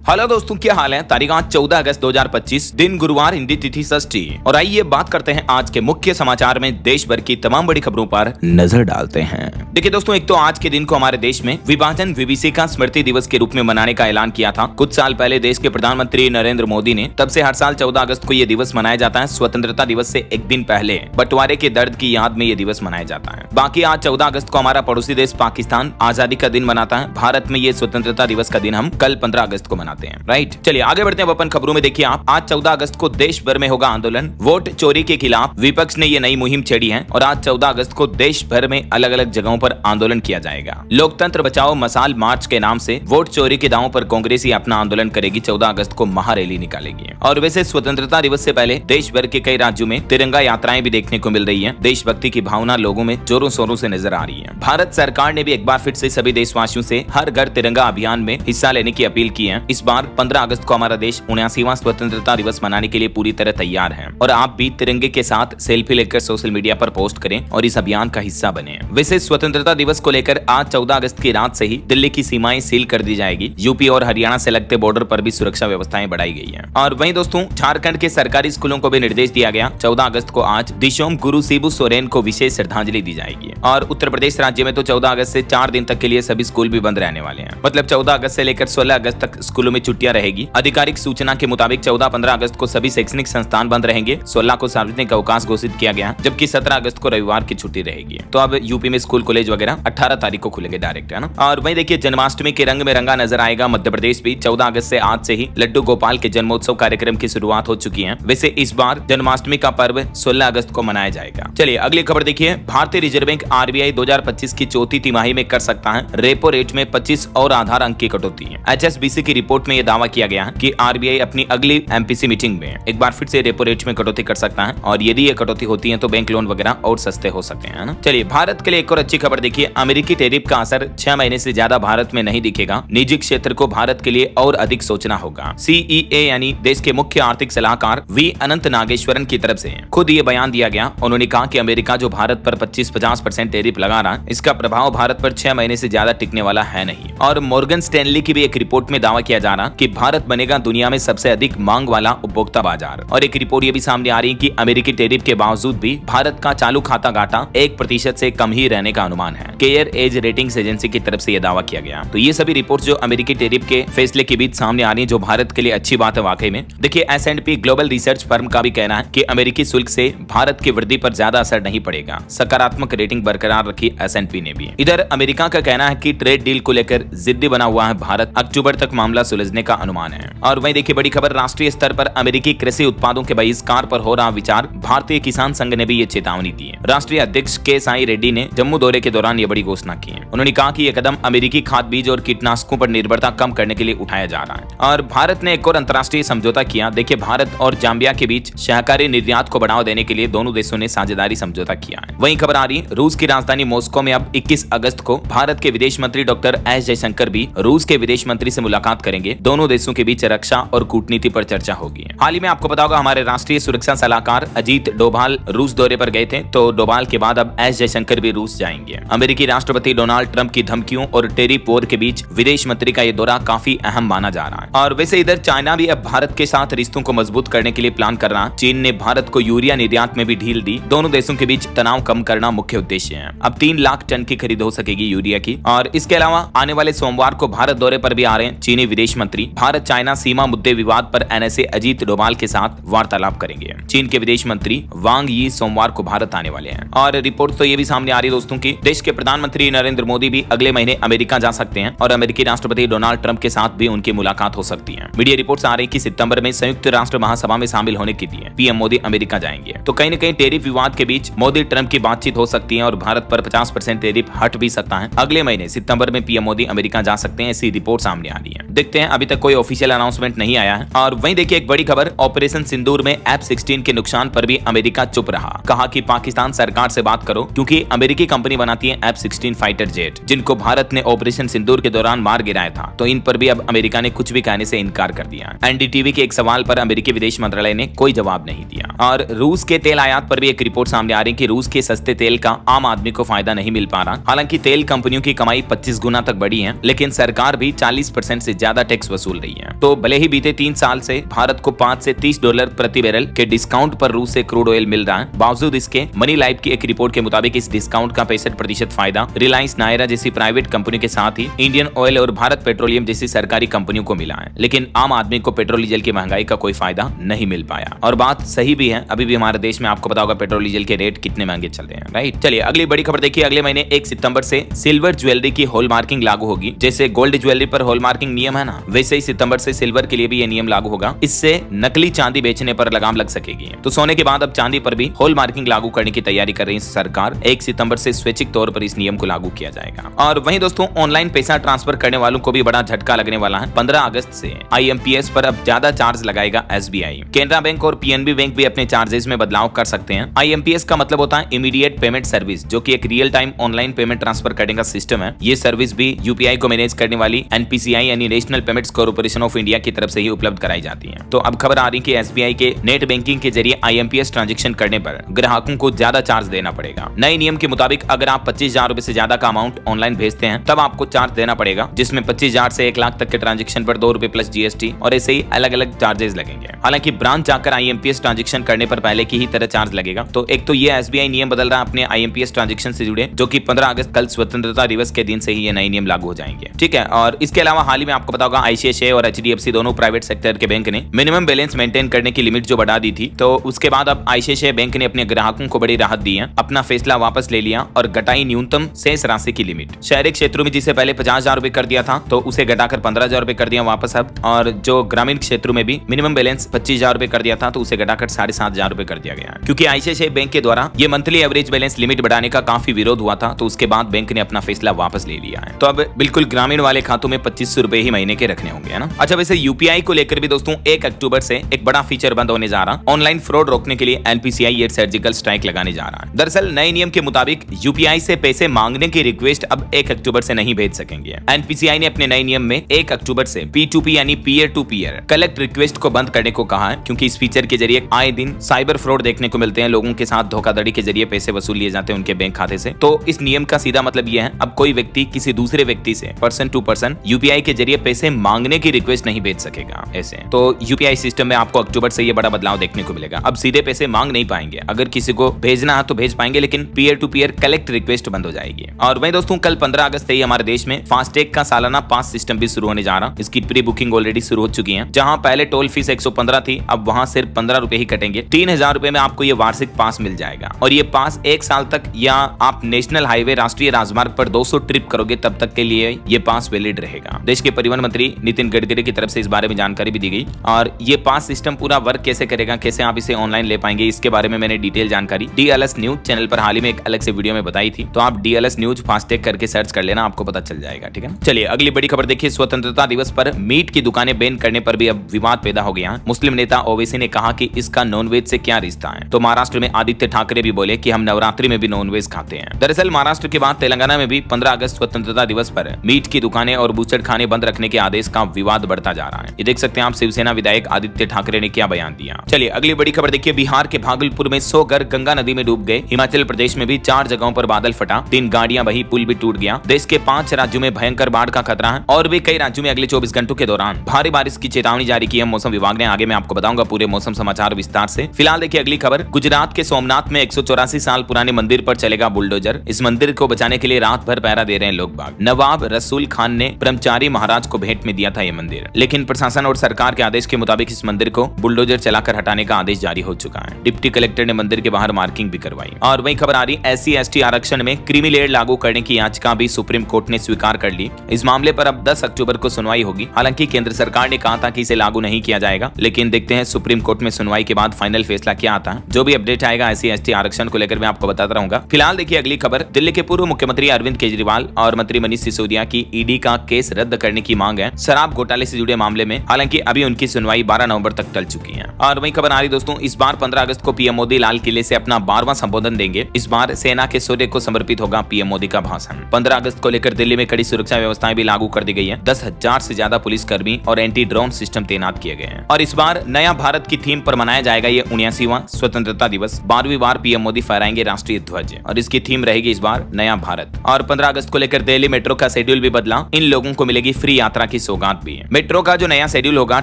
Hello दोस्तों, क्या हाल है। तारीख आज 14 अगस्त 2025, दिन गुरुवार, हिंदी तिथि षष्ठी। और आइए बात करते हैं आज के मुख्य समाचार में देश भर की तमाम बड़ी खबरों पर नजर डालते हैं। देखिए दोस्तों, एक तो आज के दिन को हमारे देश में विभाजन विभीषिका स्मृति दिवस के रूप में मनाने का ऐलान किया था। कुछ साल पहले देश के प्रधानमंत्री नरेंद्र मोदी ने, तब से हर साल 14 अगस्त को यह दिवस मनाया जाता है। स्वतंत्रता दिवस से एक दिन पहले बंटवारे के दर्द की याद में यह दिवस मनाया जाता है। बाकी आज 14 अगस्त को हमारा पड़ोसी देश पाकिस्तान आजादी का दिन मनाता है। भारत में ये स्वतंत्रता दिवस का दिन हम कल 15 अगस्त को मनाते हैं। राइट, चलिए आगे बढ़ते हैं अपन खबरों में। देखिए आप, आज 14 अगस्त को देश भर में होगा आंदोलन। वोट चोरी के खिलाफ विपक्ष ने ये नई मुहिम छेड़ी है और आज 14 अगस्त को देश भर में अलग अलग जगहों पर आंदोलन किया जाएगा। लोकतंत्र बचाओ मसाल मार्च के नाम से वोट चोरी के दावों पर कांग्रेस ही अपना आंदोलन करेगी। 14 अगस्त को महारैली निकालेगी। और वैसे स्वतंत्रता दिवस से पहले देश भर के कई राज्यों में तिरंगा यात्राएं भी देखने को मिल रही है। देशभक्ति की भावना लोगों में जोरों शोरों से नजर आ रही है। भारत सरकार ने भी एक बार फिर से सभी देशवासियों से हर घर तिरंगा अभियान में हिस्सा लेने की अपील की है। इस बार 15 अगस्त को हमारा देश 79वां स्वतंत्रता दिवस मनाने के लिए पूरी तरह तैयार है और आप भी तिरंगे के साथ सेल्फी लेकर सोशल मीडिया पर पोस्ट करें और इस अभियान का हिस्सा बने। वैसे स्वतंत्रता दिवस को लेकर आज 14 अगस्त की रात से ही दिल्ली की सीमाएं सील कर दी जाएगी। यूपी और हरियाणा से लगते बॉर्डर पर भी सुरक्षा व्यवस्थाएं बढ़ाई गई है। और वहीं दोस्तों, झारखंड के सरकारी स्कूलों को भी निर्देश दिया गया। 14 अगस्त को आज दिशोम गुरु शिबू सोरेन को विशेष श्रद्धांजलि दी जाएगी। और उत्तर प्रदेश राज्य में तो 14 अगस्त से 4 दिन तक के लिए सभी स्कूल भी बंद रहने वाले हैं। मतलब 14 अगस्त से लेकर 16 अगस्त तक स्कूलों में छुट्टियां रहेगी। आधिकारिक सूचना के मुताबिक 14-15 अगस्त को सभी शैक्षणिक संस्थान बंद रहेंगे। 16 को सार्वजनिक अवकाश घोषित किया गया, जबकि 17 अगस्त को रविवार की छुट्टी रहेगी। तो अब यूपी में स्कूल कॉलेज वगैरह 18 तारीख को खुलेंगे डायरेक्ट, है ना। और वहीं देखिए, जन्माष्टमी के रंग में रंगा नजर आएगा मध्य प्रदेश भी। 14 अगस्त से आज से ही लड्डू गोपाल के जन्मोत्सव कार्यक्रम की शुरुआत हो चुकी है। वैसे इस बार जन्माष्टमी का पर्व 16 अगस्त को मनाया जाएगा। चलिए अगली खबर देखिए। भारतीय रिजर्व बैंक आरबीआई 2025 की चौथी तिमाही में कर सकता है रेपो रेट में 25 और आधार अंक की कटौती। HSBC की रिपोर्ट में यह दावा किया गया है कि आरबीआई अपनी अगली MPC मीटिंग में एक बार फिर से रेपो रेट में कटौती कर सकता है और यदि ये कटौती होती है तो बैंक लोन वगैरह और सस्ते हो सकते हैं, ना। चलिए भारत के लिए एक और अच्छी खबर देखिए। अमेरिकी टैरिफ का असर 6 महीने से ज्यादा भारत में नहीं दिखेगा। निजी क्षेत्र को भारत के लिए और अधिक सोचना होगा। CEA यानी देश के मुख्य आर्थिक सलाहकार V अनंत नागेश्वरन की तरफ से खुद ये बयान दिया गया। उन्होंने कहा कि अमेरिका जो भारत पर 25-50% टैरिफ लगा रहा है, इसका प्रभाव भारत पर 6 महीने से ज्यादा टिकने वाला है नहीं। और मॉर्गन स्टैनली की भी एक रिपोर्ट में दावा किया जा रहा कि भारत बनेगा दुनिया में सबसे अधिक मांग वाला उपभोक्ता बाजार। और एक रिपोर्ट ये भी सामने आ रही है कि अमेरिकी टैरिफ के बावजूद भी भारत का चालू खाता घाटा 1% से कम ही रहने का अनुमान है। केयर एज रेटिंग्स एजेंसी की तरफ से यह दावा किया गया। तो ये सभी रिपोर्ट जो अमेरिकी टैरिफ के फैसले के बीच सामने आ रही है, जो भारत के लिए अच्छी बात है वाकई में। देखिए S&P ग्लोबल रिसर्च फर्म का भी कहना है कि अमेरिकी शुल्क से भारत की वृद्धि पर ज्यादा असर नहीं पड़ेगा। सकारात्मक रेटिंग बरकरार रखी S&P ने भी। इधर अमेरिका का कहना है कि ट्रेड डील को लेकर जिद्दी बना हुआ है भारत। अक्टूबर तक मामला सुलझने का अनुमान है। और वहीं देखिए बड़ी खबर, राष्ट्रीय स्तर पर अमेरिकी कृषि उत्पादों के बहिष्कार पर हो रहा विचार। भारतीय किसान संघ ने भी ये चेतावनी दी है। राष्ट्रीय अध्यक्ष के साई रेड्डी ने जम्मू दौरे के दौरान ये बड़ी घोषणा की है। उन्होंने कहा कि यह कदम अमेरिकी खाद बीज और कीटनाशकों पर निर्भरता कम करने के लिए उठाया जा रहा है। और भारत ने एक और अंतर्राष्ट्रीय समझौता किया। देखिए भारत और जाम्बिया के बीच सहकारी निर्यात को बढ़ावा देने के लिए दोनों देशों ने साझेदारी समझौता किया है। वहीं खबर आ रही, रूस की राजधानी मॉस्को में अब 21 अगस्त को भारत के विदेश मंत्री डॉक्टर एस जयशंकर भी रूस के विदेश मंत्री से मुलाकात करेंगे। दोनों देशों के बीच रक्षा और कूटनीति पर चर्चा होगी। हाल ही में आपको पता होगा, हमारे राष्ट्रीय सुरक्षा सलाहकार अजीत डोभाल रूस दौरे पर गए थे। तो डोभाल के बाद अब एस जयशंकर भी रूस जाएंगे। अमेरिकी राष्ट्रपति डोनाल्ड ट्रंप की धमकियों और टैरिफ वॉर के बीच विदेश मंत्री का यह दौरा काफी अहम माना जा रहा है। और वैसे इधर चाइना भी अब भारत के साथ रिश्तों को मजबूत करने के लिए प्लान कर रहा है। चीन ने भारत को यूरिया निर्यात में भी ढील दी। दोनों देशों के बीच तनाव कम करना मुख्य उद्देश्य है। अब 3 लाख टन की खरीद हो सकेगी यूरिया की। और इसके अलावा आने वाले सोमवार को भारत दौरे पर भी आ रहे हैं चीनी विदेश मंत्री। भारत चाइना सीमा मुद्दे विवाद पर NSA अजीत डोभाल के साथ वार्तालाप करेंगे। चीन के विदेश मंत्री वांग यी सोमवार को भारत आने वाले हैं। और रिपोर्ट तो ये भी सामने आ रही है दोस्तों की देश के प्रधानमंत्री नरेंद्र मोदी भी अगले महीने अमेरिका जा सकते हैं और अमेरिकी राष्ट्रपति डोनाल्ड ट्रंप के साथ भी उनकी मुलाकात हो सकती है। मीडिया रिपोर्ट्स आ रही कि सितंबर में संयुक्त राष्ट्र महासभा में शामिल होने के लिए PM मोदी अमेरिका जाएंगे। तो कहीं न कहीं टैरिफ विवाद के बीच मोदी ट्रंप की बातचीत हो सकती है और भारत पर 50% टैरिफ हट भी सकता है। अगले महीने सितंबर में PM मोदी अमेरिका जा सकते हैं, ऐसी रिपोर्ट सामने आ रही है। देखते हैं, अभी तक कोई ऑफिशियल अनाउंसमेंट नहीं आया है। और वहीं देखिए एक बड़ी खबर, ऑपरेशन सिंदूर में F-16 के नुकसान पर भी अमेरिका चुप रहा। कहा कि पाकिस्तान सरकार से बात करो, क्योंकि अमेरिकी कंपनी बनाती है F-16 फाइटर जेट, जिनको भारत ने ऑपरेशन सिंदूर के दौरान मार गिराया था। तो इन पर भी अब अमेरिका ने कुछ भी कहने से इनकार कर दिया। NDTV के एक सवाल पर अमेरिकी विदेश मंत्रालय ने कोई जवाब नहीं दिया। और रूस के तेल आयात पर भी एक रिपोर्ट सामने आ रही है कि रूस के सस्ते तेल का आम आदमी को फायदा नहीं मिल पा रहा। हालांकि तेल कंपनियों की कमाई 25 गुना तक बढ़ी है, लेकिन सरकार भी 40% से ज्यादा टैक्स वसूल रही है। तो भले ही बीते 3 साल से भारत को 5 से $30 प्रति बैरल के डिस्काउंट पर रूस से क्रूड ऑयल मिल रहा है, बावजूद इसके मनी लाइफ की एक रिपोर्ट के मुताबिक इस डिस्काउंट का 65% फायदा रिलायंस नायरा जैसी प्राइवेट कंपनी के साथ ही इंडियन ऑयल और भारत पेट्रोलियम जैसी सरकारी कंपनियों को मिला है। लेकिन आम आदमी को पेट्रोल डीजल की महंगाई का कोई फायदा नहीं मिल पाया। और बात सही भी है, अभी भी हमारे देश में आपको पता होगा पेट्रोल डीजल के रेट कितने महंगे चल रहे हैं, राइट। चलिए अगली बड़ी खबर देखिए। अगले महीने 1 सितंबर से सिल्वर ज्वेलरी की हॉलमार्किंग लागू होगी। जैसे गोल्ड ज्वेलरी पर हॉलमार्किंग नियम है ना, वैसे ही सितंबर से सिल्वर के लिए भी ये नियम लागू होगा। इससे नकली चांदी बेचने पर लगाम लग सकेगी। तो सोने के बाद अब चांदी पर भी हॉलमार्किंग लागू करने की तैयारी कर रही है सरकार। 1 सितंबर से स्वैच्छिक तौर पर इस नियम को लागू किया जाएगा। और वहीं दोस्तों ऑनलाइन पैसा ट्रांसफर करने वालों को भी बड़ा झटका लगने वाला है। 15 अगस्त से IMPS पर अब ज्यादा चार्ज लगाएगा SBI। केनरा बैंक और PNB बैंक भी अपने चार्जेस में बदलाव कर सकते हैं। IMPS का मतलब होता है इमीडिएट पेमेंट सर्विस, जो कि एक real time online payment transfer करने का सिस्टम है। ये सर्विस भी UPI को मैनेज करने वाली NPCI यानी national payments corporation of India की तरफ से ही उपलब्ध कराई जाती है। तो अब खबर आ रही है कि SBI के नेट बैंकिंग के जरिए IMPS ट्रांजेक्शन करने पर ग्राहकों को ज्यादा चार्ज देना पड़ेगा। नए नियम के मुताबिक अगर आप 25,000 रुपए से ज्यादा का अमाउंट ऑनलाइन भेजते हैं तब आपको चार्ज देना पड़ेगा, जिसमें 25,000 से 1 लाख तक के ट्रांजेक्शन पर 2 रुपए प्लस GST और ऐसे ही अलग अलग चार्जेस लगेंगे। हालांकि ब्रांच जाकर IMPS ट्रांजेक्शन करने पर पहले की ही तरह चार्ज लगेगा। तो एक तो ये SBI नियम बदल रहा है अपने IMPS ट्रांजेक्शन से जुड़े, जो कि 15 अगस्त कल स्वतंत्रता दिवस के दिन से ही ये नए नियम लागू हो जाएंगे, ठीक है। और इसके अलावा हाल ही में आपको पता होगा ICICI और HDFC दोनों प्राइवेट सेक्टर के बैंक ने मिनिमम बैलेंस मेंटेन करने की लिमिट जो बढ़ा दी थी, तो उसके बाद अब ICICI बैंक ने अपने ग्राहकों को बड़ी राहत दी है। अपना फैसला वापस ले लिया और घटाई न्यूनतम शेष राशि की लिमिट। शहरी क्षेत्रों में जिसे पहले 50,000 रुपए कर दिया था, तो उसे घटाकर 15,000 रुपए कर दिया वापस अब। और जो ग्रामीण क्षेत्रों में भी मिनिमम बैलेंस 25,000 रुपए कर दिया था, तो उसे घटाकर 7,500 रुपए कर दिया गया। क्योंकि ICICI बैंक के द्वारा ये मंथली एवरेज बैलेंस लिमिट बढ़ाने का काफी विरोध हुआ था, तो उसके बाद बैंक ने अपना फैसला वापस ले लिया है। तो अब बिल्कुल ग्रामीण वाले खातों में 2500 रुपए ही महीने के रखने होंगे, है ना। अच्छा, वैसे UPI को लेकर भी दोस्तों 1 अक्टूबर से एक बड़ा फीचर बंद होने जा रहा। ऑनलाइन फ्रॉड रोकने के लिए NPCI ये सर्जिकल स्ट्राइक लगाने जा रहा है। दरअसल नए नियम के मुताबिक UPI से पैसे मांगने की रिक्वेस्ट अब 1 अक्टूबर से नहीं भेज सकेंगे। NPCI ने अपने नए नियम में 1 अक्टूबर से P2P यानी peer to peer collect request को बंद करने को कहा है, क्योंकि इस फीचर के जरिए आए दिन साइबर फ्रॉड देखने को मिलते हैं। लोगों के साथ धोखाधड़ी के जरिए पैसे वसूल लिए जाते हैं उनके बैंक खाते से। तो इस नियम का सीधा मतलब यह है, अब कोई व्यक्ति किसी दूसरे व्यक्ति से पर्सन टू पर्सन UPI के जरिए पैसे मांगने की रिक्वेस्ट नहीं भेज सकेगा। ऐसे तो UPI सिस्टम में आपको अक्टूबर से ये बड़ा बदलाव देखने को मिलेगा। अब सीधे पैसे मांग नहीं पाएंगे, अगर किसी को भेजना है तो भेज पाएंगे, लेकिन peer to peer collect request बंद हो जाएगी। और वहीं दोस्तों कल 15 अगस्त से ही हमारे देश में फास्टैग का सालाना पास सिस्टम भी शुरू होने जा रहा। इसकी प्री बुकिंग ऑलरेडी शुरू हो चुकी है। जहां पहले टोल फीस 115 थी, अब वहां सिर्फ 15 रुपए ही कटेंगे। 3,000 रुपए में आपको ये वार्षिक पास मिल जाएगा। और ये पास 1 साल तक, या आप नेशनल हाईवे राष्ट्रीय राजमार्ग पर 200 ट्रिप करोगे तब तक के लिए ये पास वैलिड रहेगा। देश के परिवहन मंत्री नितिन गडकरी की तरफ से इस बारे में जानकारी भी दी गई। और ये पास सिस्टम पूरा वर्क कैसे करेगा, कैसे आप इसे ऑनलाइन ले पाएंगे, इसके बारे में मैंने डिटेल जानकारी DLS न्यूज चैनल पर हाल ही में एक अलग से वीडियो में बताई थी। तो आप DLS न्यूज फास्टैग करके सर्च कर लेना, आपको पता चल जाएगा, ठीक है। चलिए अगली बड़ी खबर देखिए। स्वतंत्रता दिवस पर मीट की दुकानें बैन करने पर भी अब विवाद पैदा हो गया। मुस्लिम नेता ओवैसी ने कहा कि इसका नॉनवेज से क्या रिश्ता है। तो महाराष्ट्र में आदित्य ठाकरे भी बोले कि हम नवरात्रि में भी नॉनवेज खाते हैं। दरअसल महाराष्ट्र के बाद तेलंगाना में भी 15 अगस्त स्वतंत्रता दिवस पर मीट की दुकानें और बूचड़ खाने बंद रखने के आदेश का विवाद बढ़ता जा रहा है। ये देख सकते हैं आप शिवसेना विधायक आदित्य ठाकरे ने क्या बयान दिया। चलिए अगली बड़ी खबर देखिए। बिहार के भागलपुर में 100 घर गंगा नदी में डूब गए। हिमाचल प्रदेश में भी 4 जगहों पर बादल फटा, 3 गाड़ियां बही, पुल भी टूट गया। देश के 5 राज्यों में भयंकर बाढ़ का खतरा है और भी कई राज्यों में अगले 24 घंटों के दौरान भारी बारिश की चेतावनी जारी की है मौसम विभाग ने। आगे मैं आपको बताऊंगा पूरे मौसम समाचार विस्तार से। फिलहाल देखिए अगली खबर। गुजरात के सोमनाथ में 184 साल पुराने मंदिर पर चलेगा बुलडोजर। इस मंदिर को बचाने के लिए रात भर पहरा दे रहे हैं लोग बाग। नवाब रसूल खान ने ब्रह्मचारी महाराज को भेंट में दिया था ये मंदिर, लेकिन प्रशासन और सरकार के आदेश के मुताबिक इस मंदिर को बुलडोजर चलाकर हटाने का आदेश जारी हो चुका है। डिप्टी कलेक्टर ने मंदिर के बाहर मार्किंग भी करवाई। और वही खबर आ रही SC/ST आरक्षण में क्रीमी लेयर लागू करने की याचिका भी सुप्रीम कोर्ट ने स्वीकार कर ली। इस मामले पर अब 10 अक्टूबर को सुनवाई होगी। हालांकि केंद्र सरकार ने कहा था कि इसे लागू नहीं किया जाएगा, लेकिन देखते हैं सुप्रीम कोर्ट में सुनवाई के बाद फाइनल फैसला क्या आता है। जो भी अपडेट आएगा SC/ST आरक्षण को लेकर मैं आपको बताता रहूंगा। फिलहाल देखिए अगली खबर। दिल्ली के पूर्व मुख्यमंत्री अरविंद केजरीवाल और मंत्री मनीष सिसोदिया की ED का केस रद्द करने की मांग है शराब घोटाले से जुड़े मामले में। हालांकि अभी उनकी सुनवाई 12 नवंबर तक टल चुकी है। और वही खबर आ रही दोस्तों, इस बार 15 अगस्त को PM मोदी लाल किले से अपना 12वां संबोधन देंगे। इस बार सेना के शौर्य को समर्पित होगा PM मोदी का भाषण। 15 अगस्त को लेकर दिल्ली में कड़ी सुरक्षा व्यवस्थाएं भी लागू कर दी गई है। 10,000 से ज्यादा पुलिसकर्मी और एंटी ड्रोन सिस्टम तैनात किए गए हैं। और इस बार नया भारत की थीम पर मनाया जाएगा ये 79वां स्वतंत्रता दिवस। 12वीं बार PM मोदी फहराएंगे राष्ट्रीय ध्वज और इसकी थीम रहेगी इस बार नया भारत। और 15 अगस्त को लेकर दिल्ली मेट्रो का शेड्यूल भी बदला। इन लोगों को मिलेगी फ्री यात्रा की सौगात भी है। मेट्रो का जो नया शेड्यूल होगा,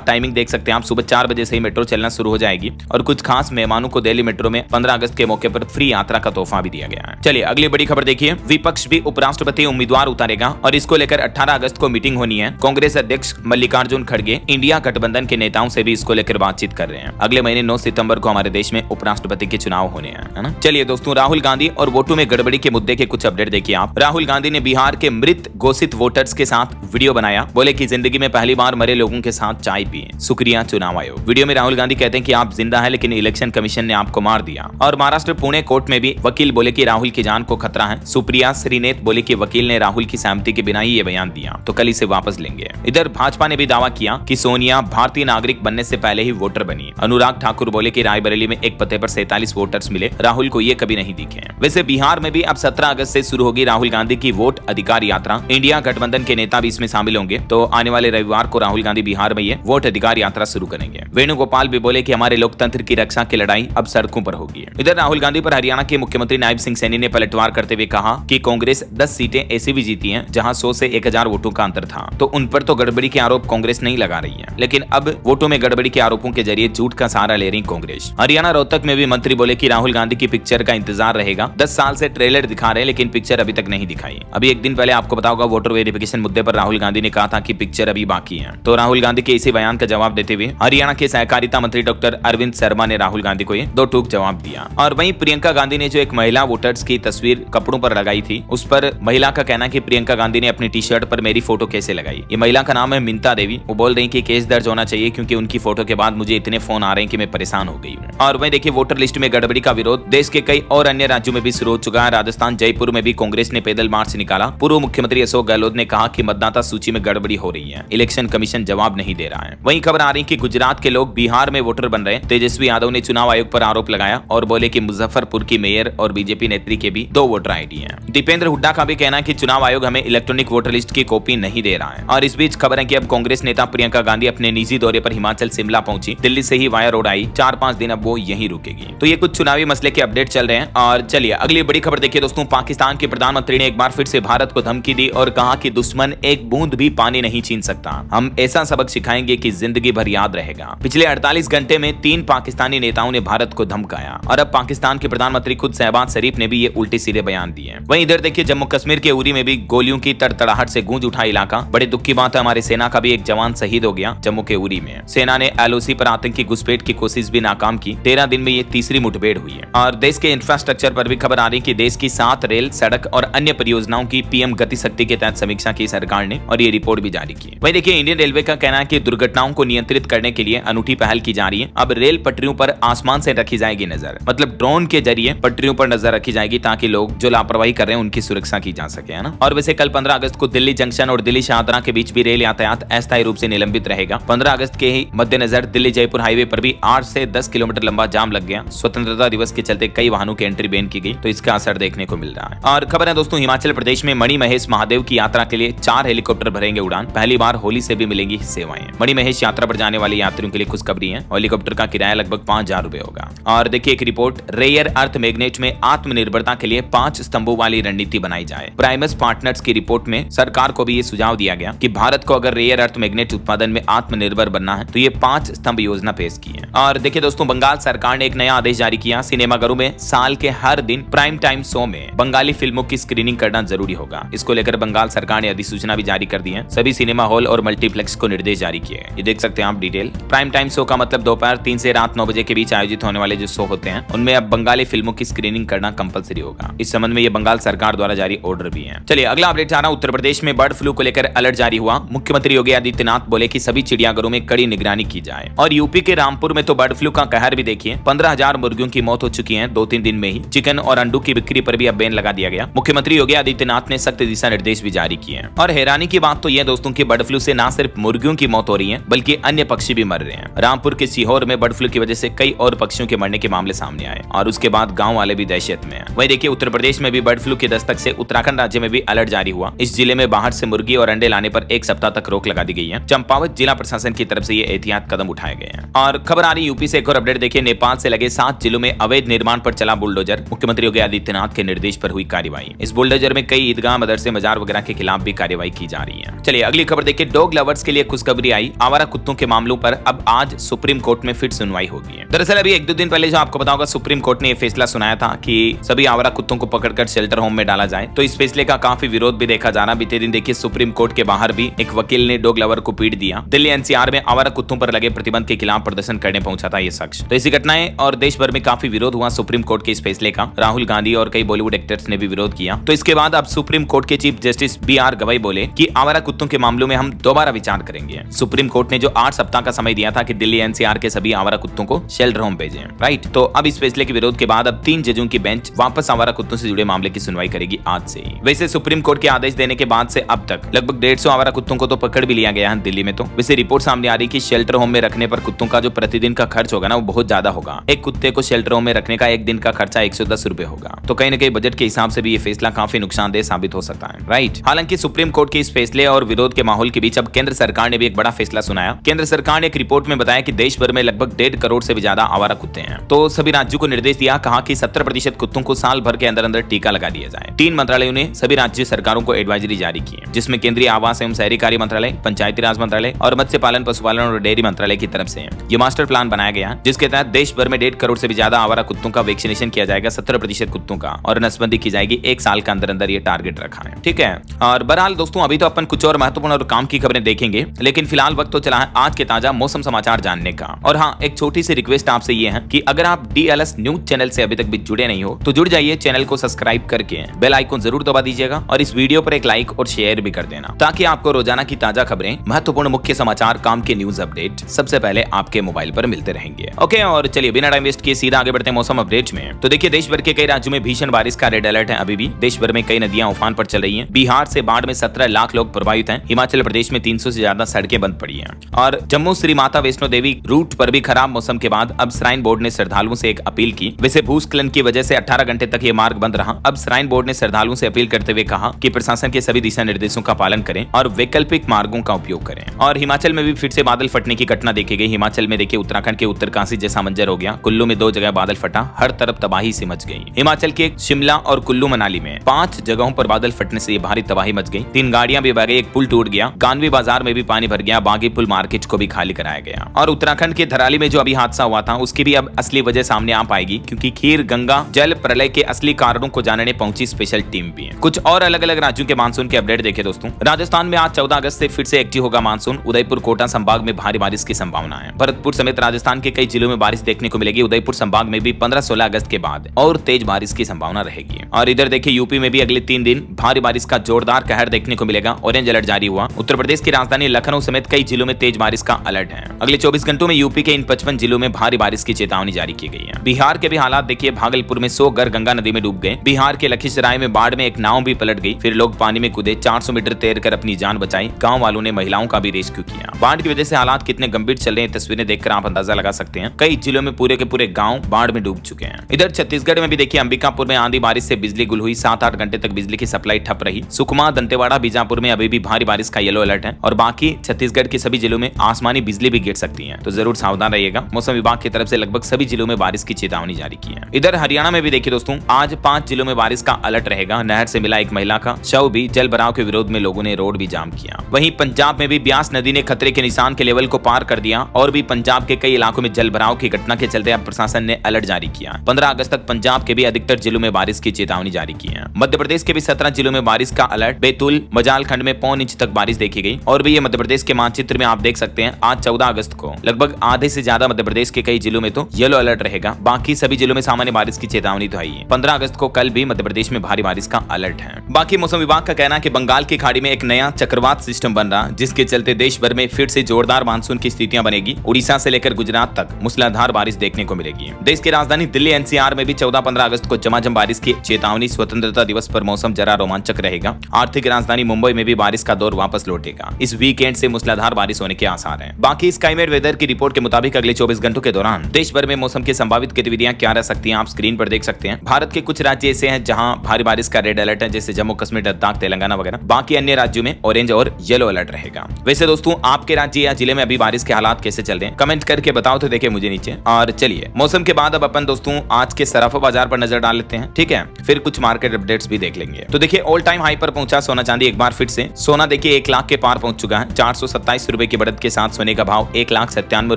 टाइमिंग देख सकते हैं आप, सुबह 4 बजे से ही मेट्रो चलना शुरू हो जाएगी और कुछ खास मेहमानों को दिल्ली मेट्रो में 15 अगस्त के मौके पर फ्री यात्रा का तोहफा भी दिया गया है। चलिए अगली बड़ी खबर देखिए। विपक्ष भी उपराष्ट्रपति उम्मीदवार उतारेगा और इसको लेकर 18 अगस्त को मीटिंग होनी है। कांग्रेस अध्यक्ष मल्लिकार्जुन खड़गे इंडिया गठबंधन के नेताओं से भी इसको लेकर बातचीत कर रहे हैं। अगले महीने 9 सितंबर को हमारे देश में उपराष्ट्रपति के चुनाव होने हैं, है ना। चलिए दोस्तों, राहुल गांधी और वोटों में गड़बड़ी के मुद्दे के कुछ अपडेट देखिए आप। राहुल गांधी ने बिहार के मृत घोषित वोटर्स के साथ वीडियो बनाया, बोले कि जिंदगी में पहली बार मरे लोगों के साथ चाय पिए, शुक्रिया चुनाव आयोग। वीडियो में राहुल गांधी कहते हैं कि आप जिंदा है लेकिन इलेक्शन कमीशन ने आपको मार दिया। और महाराष्ट्र पुणे कोर्ट में भी वकील बोले कि राहुल की जान को खतरा है। सुप्रिया श्रीनेत बोले कि वकील ने राहुल की सहमति के बिना ही ये बयान दिया, तो कल इसे वापस लेंगे। इधर भाजपा ने भी दावा किया कि सोनिया भारतीय नागरिक बनने से पहले ही वोटर बनी। अनुराग ठाकुर बोले कि रायबरेली में एक पते पर 47 वोटर्स मिले, राहुल को ये कभी नहीं दिखे। वैसे बिहार में भी अब 17 अगस्त से शुरू होगी राहुल गांधी की वोट अधिकार यात्रा। इंडिया गठबंधन के नेता भी इसमें शामिल होंगे, तो आने वाले रविवार को राहुल गांधी बिहार में ये वोट अधिकार यात्रा शुरू करेंगे। वेणुगोपाल भी बोले कि हमारे लोकतंत्र की रक्षा की लड़ाई अब सड़कों पर होगी। इधर राहुल गांधी पर हरियाणा के मुख्यमंत्री नायब सिंह सैनी ने पलटवार करते हुए कहा कि कांग्रेस 10 सीटें ऐसी भी जीती हैं जहां 100 से 1000 वोटों का अंतर था, तो उन पर तो गड़बड़ी के आरोप कांग्रेस नहीं लगा रही है, लेकिन अब वोटों में गड़बड़ी के आरोपों के जरिए झूठ का सहारा ले रही कांग्रेस। हरियाणा रोहतक में भी मंत्री बोले कि राहुल गांधी की पिक्चर का इंतजार रहेगा। 10 साल से ट्रेलर दिखा रहे हैं लेकिन पिक्चर अभी तक नहीं दिखाई। अभी एक दिन पहले आपको पता होगा, वोटर वेरिफिकेशन मुद्दे पर राहुल गांधी ने कहा था कि पिक्चर अभी बाकी है। तो राहुल गांधी के इसी बयान का जवाब देते हुए हरियाणा के सहकारिता मंत्री डॉक्टर अरविंद शर्मा ने राहुल गांधी को ये दो टूक जवाब दिया। और वहीं प्रियंका गांधी ने जो एक महिला वोटर्स की तस्वीर कपड़ों पर लगाई थी, उस पर महिला का कहना है कि प्रियंका गांधी ने अपनी टी शर्ट पर मेरी फोटो कैसे लगाई। ये महिला का नाम है मिंता देवी। वो बोल रही कि केस दर्ज होना चाहिए क्योंकि उनकी फोटो के बाद मुझे इतने फोन आ रहे हैं कि मैं परेशान हो गई हूँ। और वहीं देखिए, वोटर लिस्ट में गड़बड़ी का विरोध देश के कई और अन्य राज्यों में भी शुरू हो चुका है। राजस्थान जयपुर में भी कांग्रेस ने पैदल मार्च निकाला। पूर्व मुख्यमंत्री अशोक गहलोत ने कहा कि मतदाता सूची में गड़बड़ी हो रही है, इलेक्शन कमीशन जवाब नहीं दे रहा है। वहीं खबर आ रही कि गुजरात के लोग बिहार में वोटर बन रहे हैं। तेजस्वी यादव ने चुनाव आयोग पर आरोप लगाया और बोले कि मुजफ्फरपुर की मेयर और बीजेपी नेत्री के भी 2 वोटर आईडी हैं। दीपेंद्र हुड्डा का भी कहना है कि चुनाव आयोग हमें इलेक्ट्रॉनिक वोटर लिस्ट की कॉपी नहीं दे रहा है। और इस बीच खबर है कि अब कांग्रेस नेता प्रियंका गांधी अपने निजी दौरे पर हिमाचल शिमला पहुंची। दिल्ली से ही वाया रोड आई। 4-5 दिन अब वो यहीं रुकेगी। तो ये कुछ चुनावी मसले के अपडेट चल रहे हैं। और चलिए अगली बड़ी खबर देखिए दोस्तों। पाकिस्तान के प्रधानमंत्री ने एक बार फिर से भारत को धमकी दी और कहा कि दुश्मन एक बूंद भी पानी नहीं छीन सकता। हम ऐसा सबक सिखाएंगे कि जिंदगी भर याद रहेगा। पिछले 48 घंटे में 3 पाकिस्तानी नेताओं ने भारत को धमकाया और अब पाकिस्तान के प्रधानमंत्री खुद शहबाज शरीफ ने भी ये उल्टे सीधे बयान दिए। वहीं इधर देखिए, जम्मू कश्मीर के उरी में भी गोलियों की तड़तड़ाहट से गूंज उठा इलाका। बड़े दुख की बात है, हमारी सेना का भी एक जवान शहीद हो गया जम्मू के उरी में। सेना ने एलओसी पर आतंकी घुसपैठ की कोशिश भी नाकाम की। 13 दिन में ये तीसरी मुठभेड़ हुई है। और देश के इंफ्रास्ट्रक्चर पर भी खबर आ रही कि देश की 7 रेल, सड़क और अन्य परियोजनाओं की पीएम गति शक्ति के तहत समीक्षा की सरकार ने और ये रिपोर्ट भी जारी की। वहीं देखिए, इंडियन रेलवे का कहना है कि दुर्घटनाओं को नियंत्रित करने के लिए अनूठी पहल की जा रही है। अब रेल पटरियों पर आसमान से रखी जाएगी नजर, मतलब ड्रोन के जरिए पटरियों पर नजर रखी जाएगी ताकि लोग जो लापरवाही कर रहे हैं उनकी सुरक्षा की जा सके, है ना। और वैसे कल 15 अगस्त को दिल्ली जंक्शन और दिल्ली शाहदरा के बीच भी रेल यातायात अस्थायी रूप से निलंबित रहेगा। 15 अगस्त के ही मद्देनजर दिल्ली जयपुर हाईवे पर भी 8 से 10 किलोमीटर लंबा जाम लग गया। स्वतंत्रता दिवस के चलते कई वाहनों की एंट्री बैन की गई, तो इसका असर देखने को मिल रहा है। और खबर है दोस्तों, हिमाचल प्रदेश में मणि महेश महादेव की यात्रा के लिए 4 हेलीकॉप्टर भरेंगे उड़ान। पहली बार होली से भी मिलेंगी सेवाएं। मणि महेश यात्रा पर जाने वाले यात्रियों के लिए खुशखबरी है। हेलीकॉप्टर का किराया लगभग 5000 रुपए होगा। और देखिए एक रिपोर्ट, रेयर अर्थ मैग्नेट में आत्मनिर्भरता के लिए 5 स्तंभों वाली रणनीति बनाई जाए। प्राइमस पार्टनर्स की रिपोर्ट में सरकार को भी ये सुझाव दिया गया कि भारत को अगर रेयर अर्थ मैग्नेट उत्पादन में आत्मनिर्भर बनना है तो ये 5 स्तंभ योजना पेश की है। और देखिए दोस्तों, बंगाल सरकार ने एक नया आदेश जारी किया। सिनेमाघरों में साल के हर दिन प्राइम टाइम शो में बंगाली फिल्मों की स्क्रीनिंग करना जरूरी होगा। इसको लेकर बंगाल सरकार ने अधिसूचना भी जारी कर दी है। सभी सिनेमा हॉल और मल्टीप्लेक्स को निर्देश जारी किए हैं। ये देख सकते हैं आप डिटेल। प्राइम टाइम शो का मतलब दोपहर 3 से रात 9 बजे के बीच आयोजित होने वाले जो शो होते हैं उनमें अब बंगाली फिल्मों की स्क्रीनिंग करना कंपलसरी होगा। इस संबंध में ये बंगाल सरकार द्वारा जारी ऑर्डर भी है। चलिए अगला अपडेट आ रहा है। उत्तर प्रदेश में बर्ड फ्लू को लेकर अलर्ट जारी हुआ। मुख्यमंत्री योगी आदित्यनाथ बोले कि सभी चिड़ियाघरों में कड़ी निगरानी की जाए। और यूपी के रामपुर में तो बर्ड फ्लू का कहर भी देखिए। 15,000 मुर्गियों की मौत हो चुकी है 2-3 दिन में ही। चिकन और अंडों की बिक्री पर भी अब बैन लगा दिया गया। मुख्यमंत्री योगी आदित्यनाथ ने सख्त दिशा निर्देश भी जारी किए हैं। और हैरानी की बात तो यह दोस्तों की बर्ड फ्लू से न सिर्फ मुर्गियों की मौत हो रही है बल्कि अन्य पक्षी भी मर रहे हैं। रामपुर के सीहोर में बर्ड फ्लू की वजह से कई और पक्षियों के मरने के मामले सामने आए और उसके बाद गांव वाले भी दहशत में हैं। वहीं देखिए, उत्तर प्रदेश में भी बर्ड फ्लू की दस्तक से उत्तराखंड राज्य में भी अलर्ट जारी हुआ। इस जिले में बाहर से मुर्गी और अंडे लाने पर 1 सप्ताह तक रोक लगा दी गई है। चंपावत जिला प्रशासन की तरफ से ये एहतियात कदम उठाए गए हैं। और खबर आ रही यूपी से एक और अपडेट देखिए। नेपाल से लगे 7 जिलों में अवैध निर्माण पर चला बुलडोजर। मुख्यमंत्री योगी आदित्यनाथ के निर्देश पर हुई कार्रवाई। इस बुलडोजर में कई ईदगाह, मदरसे, मजार वगैरह के खिलाफ भी कार्रवाई की जा रही है। चलिए अगली खबर देखिए, डॉग लवर्स के लिए खुशखबरी आई, आवारा कुत्तों के मामलों पर अब आज सुप्रीम कोर्ट में फिर सुनवाई होगी। दरअसल अभी 1-2 दिन पहले जो आपको पता होगा, सुप्रीम कोर्ट ने यह फैसला सुनाया था कि सभी आवारा कुत्तों को पकड़कर शेल्टर होम में डाला जाए। तो इस फैसले का काफी विरोध भी देखा जा रहा। बीते दिन देखिए सुप्रीम कोर्ट के बाहर भी एक वकील ने डॉग लवर को पीट दिया। दिल्ली एनसीआर में आवारा कुत्तों पर लगे प्रतिबंध के खिलाफ प्रदर्शन करने पहुंचा था ये शख्स। तो इसी घटनाएं और देश भर में काफी विरोध हुआ सुप्रीम कोर्ट के इस फैसले का। राहुल गांधी और कई बॉलीवुड एक्टर्स ने भी विरोध किया। तो इसके बाद अब सुप्रीम कोर्ट के चीफ जस्टिस BR गवाई बोले कि आवारा कुत्तों के मामलों में हम दोबारा विचार करेंगे। सुप्रीम कोर्ट ने जो 8 सप्ताह का समय दिया था कि दिल्ली एनसीआर के सभी आवारा कुत्तों को शेल्टर होम भेजें, राइट। तो अब इस फैसले के विरोध के बाद अब 3 जजों की बेंच वापस आवारा कुत्तों से जुड़े मामले की सुनवाई करेगी आज से ही। वैसे सुप्रीम कोर्ट के आदेश देने के बाद से अब तक लगभग 150 आवारा कुत्तों को तो पकड़ भी लिया गया है दिल्ली में। तो वैसे रिपोर्ट सामने आ रही कि शेल्टर होम में रखने पर कुत्तों का जो प्रतिदिन का खर्च होगा ना, वो बहुत ज्यादा होगा। एक कुत्ते को शेल्टर होम में रखने का एक दिन का खर्चा 110 रुपए होगा। तो कहीं ना कहीं बजट के हिसाब से भी ये फैसला काफी नुकसानदेह साबित हो सकता है, राइट। हालांकि सुप्रीम कोर्ट के इस फैसले और विरोध के माहौल के बीच अब केंद्र सरकार ने भी एक बड़ा फैसला सुनाया। केंद्र सरकार ने एक रिपोर्ट में बताया कि देश भर में लगभग 1.5 करोड़ से भी ज्यादा आवारा कुत्ते हैं। तो सभी राज्यों को निर्देश दिया, कहा कि 70% कुत्तों को साल भर के अंदर अंदर टीका लगा दिया जाए। 3 मंत्रालयों ने सभी राज्य सरकारों को एडवाइजरी जारी की है, जिसमें केंद्रीय आवास एवं शहरी कार्य मंत्रालय, पंचायती राज मंत्रालय और मत्स्य पालन, पशुपालन और डेयरी मंत्रालय की तरफ से ये मास्टर प्लान बनाया गया, जिसके तहत देश भर में 1.5 करोड़ से भी ज्यादा आवारा कुत्तों का वैक्सीनेशन किया जाएगा, 70% कुत्तों का, और नसबंदी की जाएगी 1 साल के अंदर अंदर ये टारगेट रखा है, ठीक है। और बहरहाल दोस्तों, अभी तो अपन कुछ और महत्वपूर्ण और काम की खबरें देखेंगे, लेकिन फिलहाल वक्त तो चला है आज के ताजा मौसम समाचार जानने का। और हाँ, एक छोटी सी रिक्वेस्ट आपसे ये है कि अगर आप DLS न्यूज चैनल से अभी तक भी जुड़े नहीं हो तो जुड़ जाइए, चैनल को सब्सक्राइब करके बेल आइकन जरूर दबा दीजिएगा और इस वीडियो पर एक लाइक और शेयर भी कर देना, ताकि आपको रोजाना की ताजा खबरें, महत्वपूर्ण मुख्य समाचार, काम के न्यूज अपडेट सबसे पहले आपके मोबाइल पर मिलते रहेंगे। ओके, और चलिए बिना टाइम वेस्ट किए सीधा आगे बढ़ते हैं मौसम अपडेट में। तो देखिए, देश भर के कई राज्यों में भीषण बारिश का रेड अलर्ट है। अभी भी देश भर में कई नदियां उफान पर चल रही हैं। बिहार से बाढ़ में 17 लाख लोग प्रभावित हैं। हिमाचल प्रदेश में 300 से ज्यादा सड़कें बंद पड़ी हैं। और जम्मू श्री माता वैष्णो देवी रूट पर भी खराब मौसम के बाद अब श्राइन बोर्ड ने श्रद्धालुओं से एक अपील की। वैसे भूस्खलन की वजह से 18 घंटे तक ये मार्ग बंद रहा। अब श्राइन बोर्ड ने श्रद्धालुओं से अपील करते हुए कहा कि प्रशासन के सभी दिशा निर्देशों का पालन करें और वैकल्पिक मार्गों का उपयोग करें। और हिमाचल में भी फिर से बादल फटने की घटना देखी गई। हिमाचल में देखिए उत्तराखंड के उत्तरकाशी जैसा मंजर हो गया। कुल्लू में 2 जगह बादल फटा, हर तरफ तबाही सी मच गई। हिमाचल के शिमला और कुल्लू मनाली में 5 जगहों पर बादल फटने से भारी तबाही मच गई। 3 गाड़ियां भी बह गई, एक पुल टूट गया। गानवी बाजार में भी पानी भर गया। बागी पुल मार्केट को भी खाली कराया गया। और उत्तराखंड के धराली में जो अभी हादसा हुआ था, उसकी भी अब असली वजह सामने आ पाएगी, क्योंकि खीर गंगा जल प्रलय के असली कारणों को जानने पहुंची स्पेशल टीम भी है। कुछ और अलग अलग राज्यों के मानसून के अपडेट देखे दोस्तों। राजस्थान में आज 14 अगस्त से फिर से एक्टिव होगा मानसून। उदयपुर कोटा संभाग में भारी बारिश की संभावना है। भरतपुर समेत राजस्थान के कई जिलों में बारिश देखने को मिलेगी। उदयपुर संभाग में भी 15-16 अगस्त के बाद और तेज बारिश की संभावना रहेगी। और इधर देखिए यूपी में भी अगले 3 दिन भारी बारिश का जोरदार कहर देखने को मिलेगा। ऑरेंज अलर्ट जारी हुआ। उत्तर प्रदेश की राजधानी लखनऊ समेत कई जिलों में तेज बारिश का अलर्ट है। अगले 24 घंटों में यूपी के इन 55 जिलों में भारी बारिश की चेतावनी जारी की गई है। बिहार के भी हालात देखिए, भागलपुर में 100 घर गंगा नदी में डूब गए। बिहार के लखीसराय में बाढ़ में एक नाव भी पलट गई। फिर लोग पानी में कूदे, 400 मीटर तैरकर अपनी जान बचाई। गांव वालों ने महिलाओं का भी रेस्क्यू किया। बाढ़ की वजह से हालात कितने गंभीर चल रहे हैं, तस्वीरें देखकर आप अंदाजा लगा सकते हैं। कई जिलों में पूरे के पूरे गांव बाढ़ में डूब चुके हैं। इधर छत्तीसगढ़ में भी देखिए अंबिकापुर में आंधी बारिश से बिजली गुल हुई। 7-8 घंटे तक बिजली की सप्लाई ठप रही। सुकमा, दंतेवाड़ा, बीजापुर में अभी भी भारी बारिश का येलो अलर्ट है। और बाकी छत्तीसगढ़ के सभी जिलों में आसमानी बिजली भी गिर सकती है, तो जरूर सावधान रहिएगा। मौसम विभाग की तरफ से लगभग सभी जिलों में बारिश की चेतावनी जारी की है। इधर हरियाणा में भी देखिए दोस्तों, आज 5 जिलों में बारिश का अलर्ट रहेगा। नहर से मिला एक महिला का शव भी। जल भराव के विरोध में लोगों ने रोड भी जाम किया। वहीं पंजाब में भी ब्यास नदी ने खतरे के निशान के लेवल को पार कर दिया। और भी पंजाब के कई इलाकों में जल भराव की घटना के चलते अब प्रशासन ने अलर्ट जारी किया। 15 अगस्त तक पंजाब के भी अधिकतर जिलों में बारिश की चेतावनी जारी की है। मध्य प्रदेश के भी 17 जिलों में बारिश का अलर्ट। बैतूल, मजालखंड में 1.25 इंच तक बारिश देखी गई। और भी ये मध्य प्रदेश के मानचित्र में आप देख सकते हैं, आज 14 अगस्त को लगभग आधे से ज्यादा मध्य प्रदेश के कई जिलों में तो येलो अलर्ट रहेगा। बाकी सभी जिलों में सामान्य बारिश की चेतावनी तो आई है। 15 अगस्त को कल भी मध्य प्रदेश में भारी बारिश का अलर्ट है। बाकी मौसम विभाग का कहना है कि बंगाल की खाड़ी में एक नया चक्रवात सिस्टम बन रहा, जिसके चलते देश भर में फिर से जोरदार मानसून की स्थितियां बनेगी। उड़ीसा से लेकर गुजरात तक मूसलाधार बारिश देखने को मिलेगी। देश की राजधानी दिल्ली एनसीआर में भी 14-15 अगस्त को झमाझम बारिश की चेतावनी। स्वतंत्रता दिवस पर मौसम जरा रोमांचक रहेगा। आर्थिक राजधानी मुंबई में भी बारिश का दौर वापस लौटेगा। इस वीकेंड से मूसलाधार बारिश होने के आसार हैं। बाकी स्काईमेट वेदर की रिपोर्ट के मुताबिक अगले 24 घंटों के दौरान देश भर में मौसम की संभावित गतिविधियां क्या रह सकती हैं, आप स्क्रीन पर देख सकते हैं। भारत के कुछ राज्य ऐसे हैं जहां भारी बारिश का रेड अलर्ट है, जैसे जम्मू कश्मीर, लद्दाख, तेलंगाना वगैरह। बाकी अन्य राज्यों में ऑरेंज और येलो अलर्ट रहेगा। वैसे दोस्तों, आपके राज्य या जिले में अभी बारिश के हालात कैसे चल रहे हैं, कमेंट करके बताओ तो देखे मुझे नीचे। और चलिए मौसम के बाद अब अपन दोस्तों आज के सराफा बाजार पर नजर डाल लेते हैं, ठीक है। फिर कुछ मार्केट अपडेट्स भी देख लेंगे। तो देखिए ऑल टाइम हाई पर पहुंचा सोना चांदी एक बार फिर से। सोना देखिए 1 लाख के पार पहुंच चुका है। 427 रुपए की बढ़त के साथ सोने का भाव 1,97,000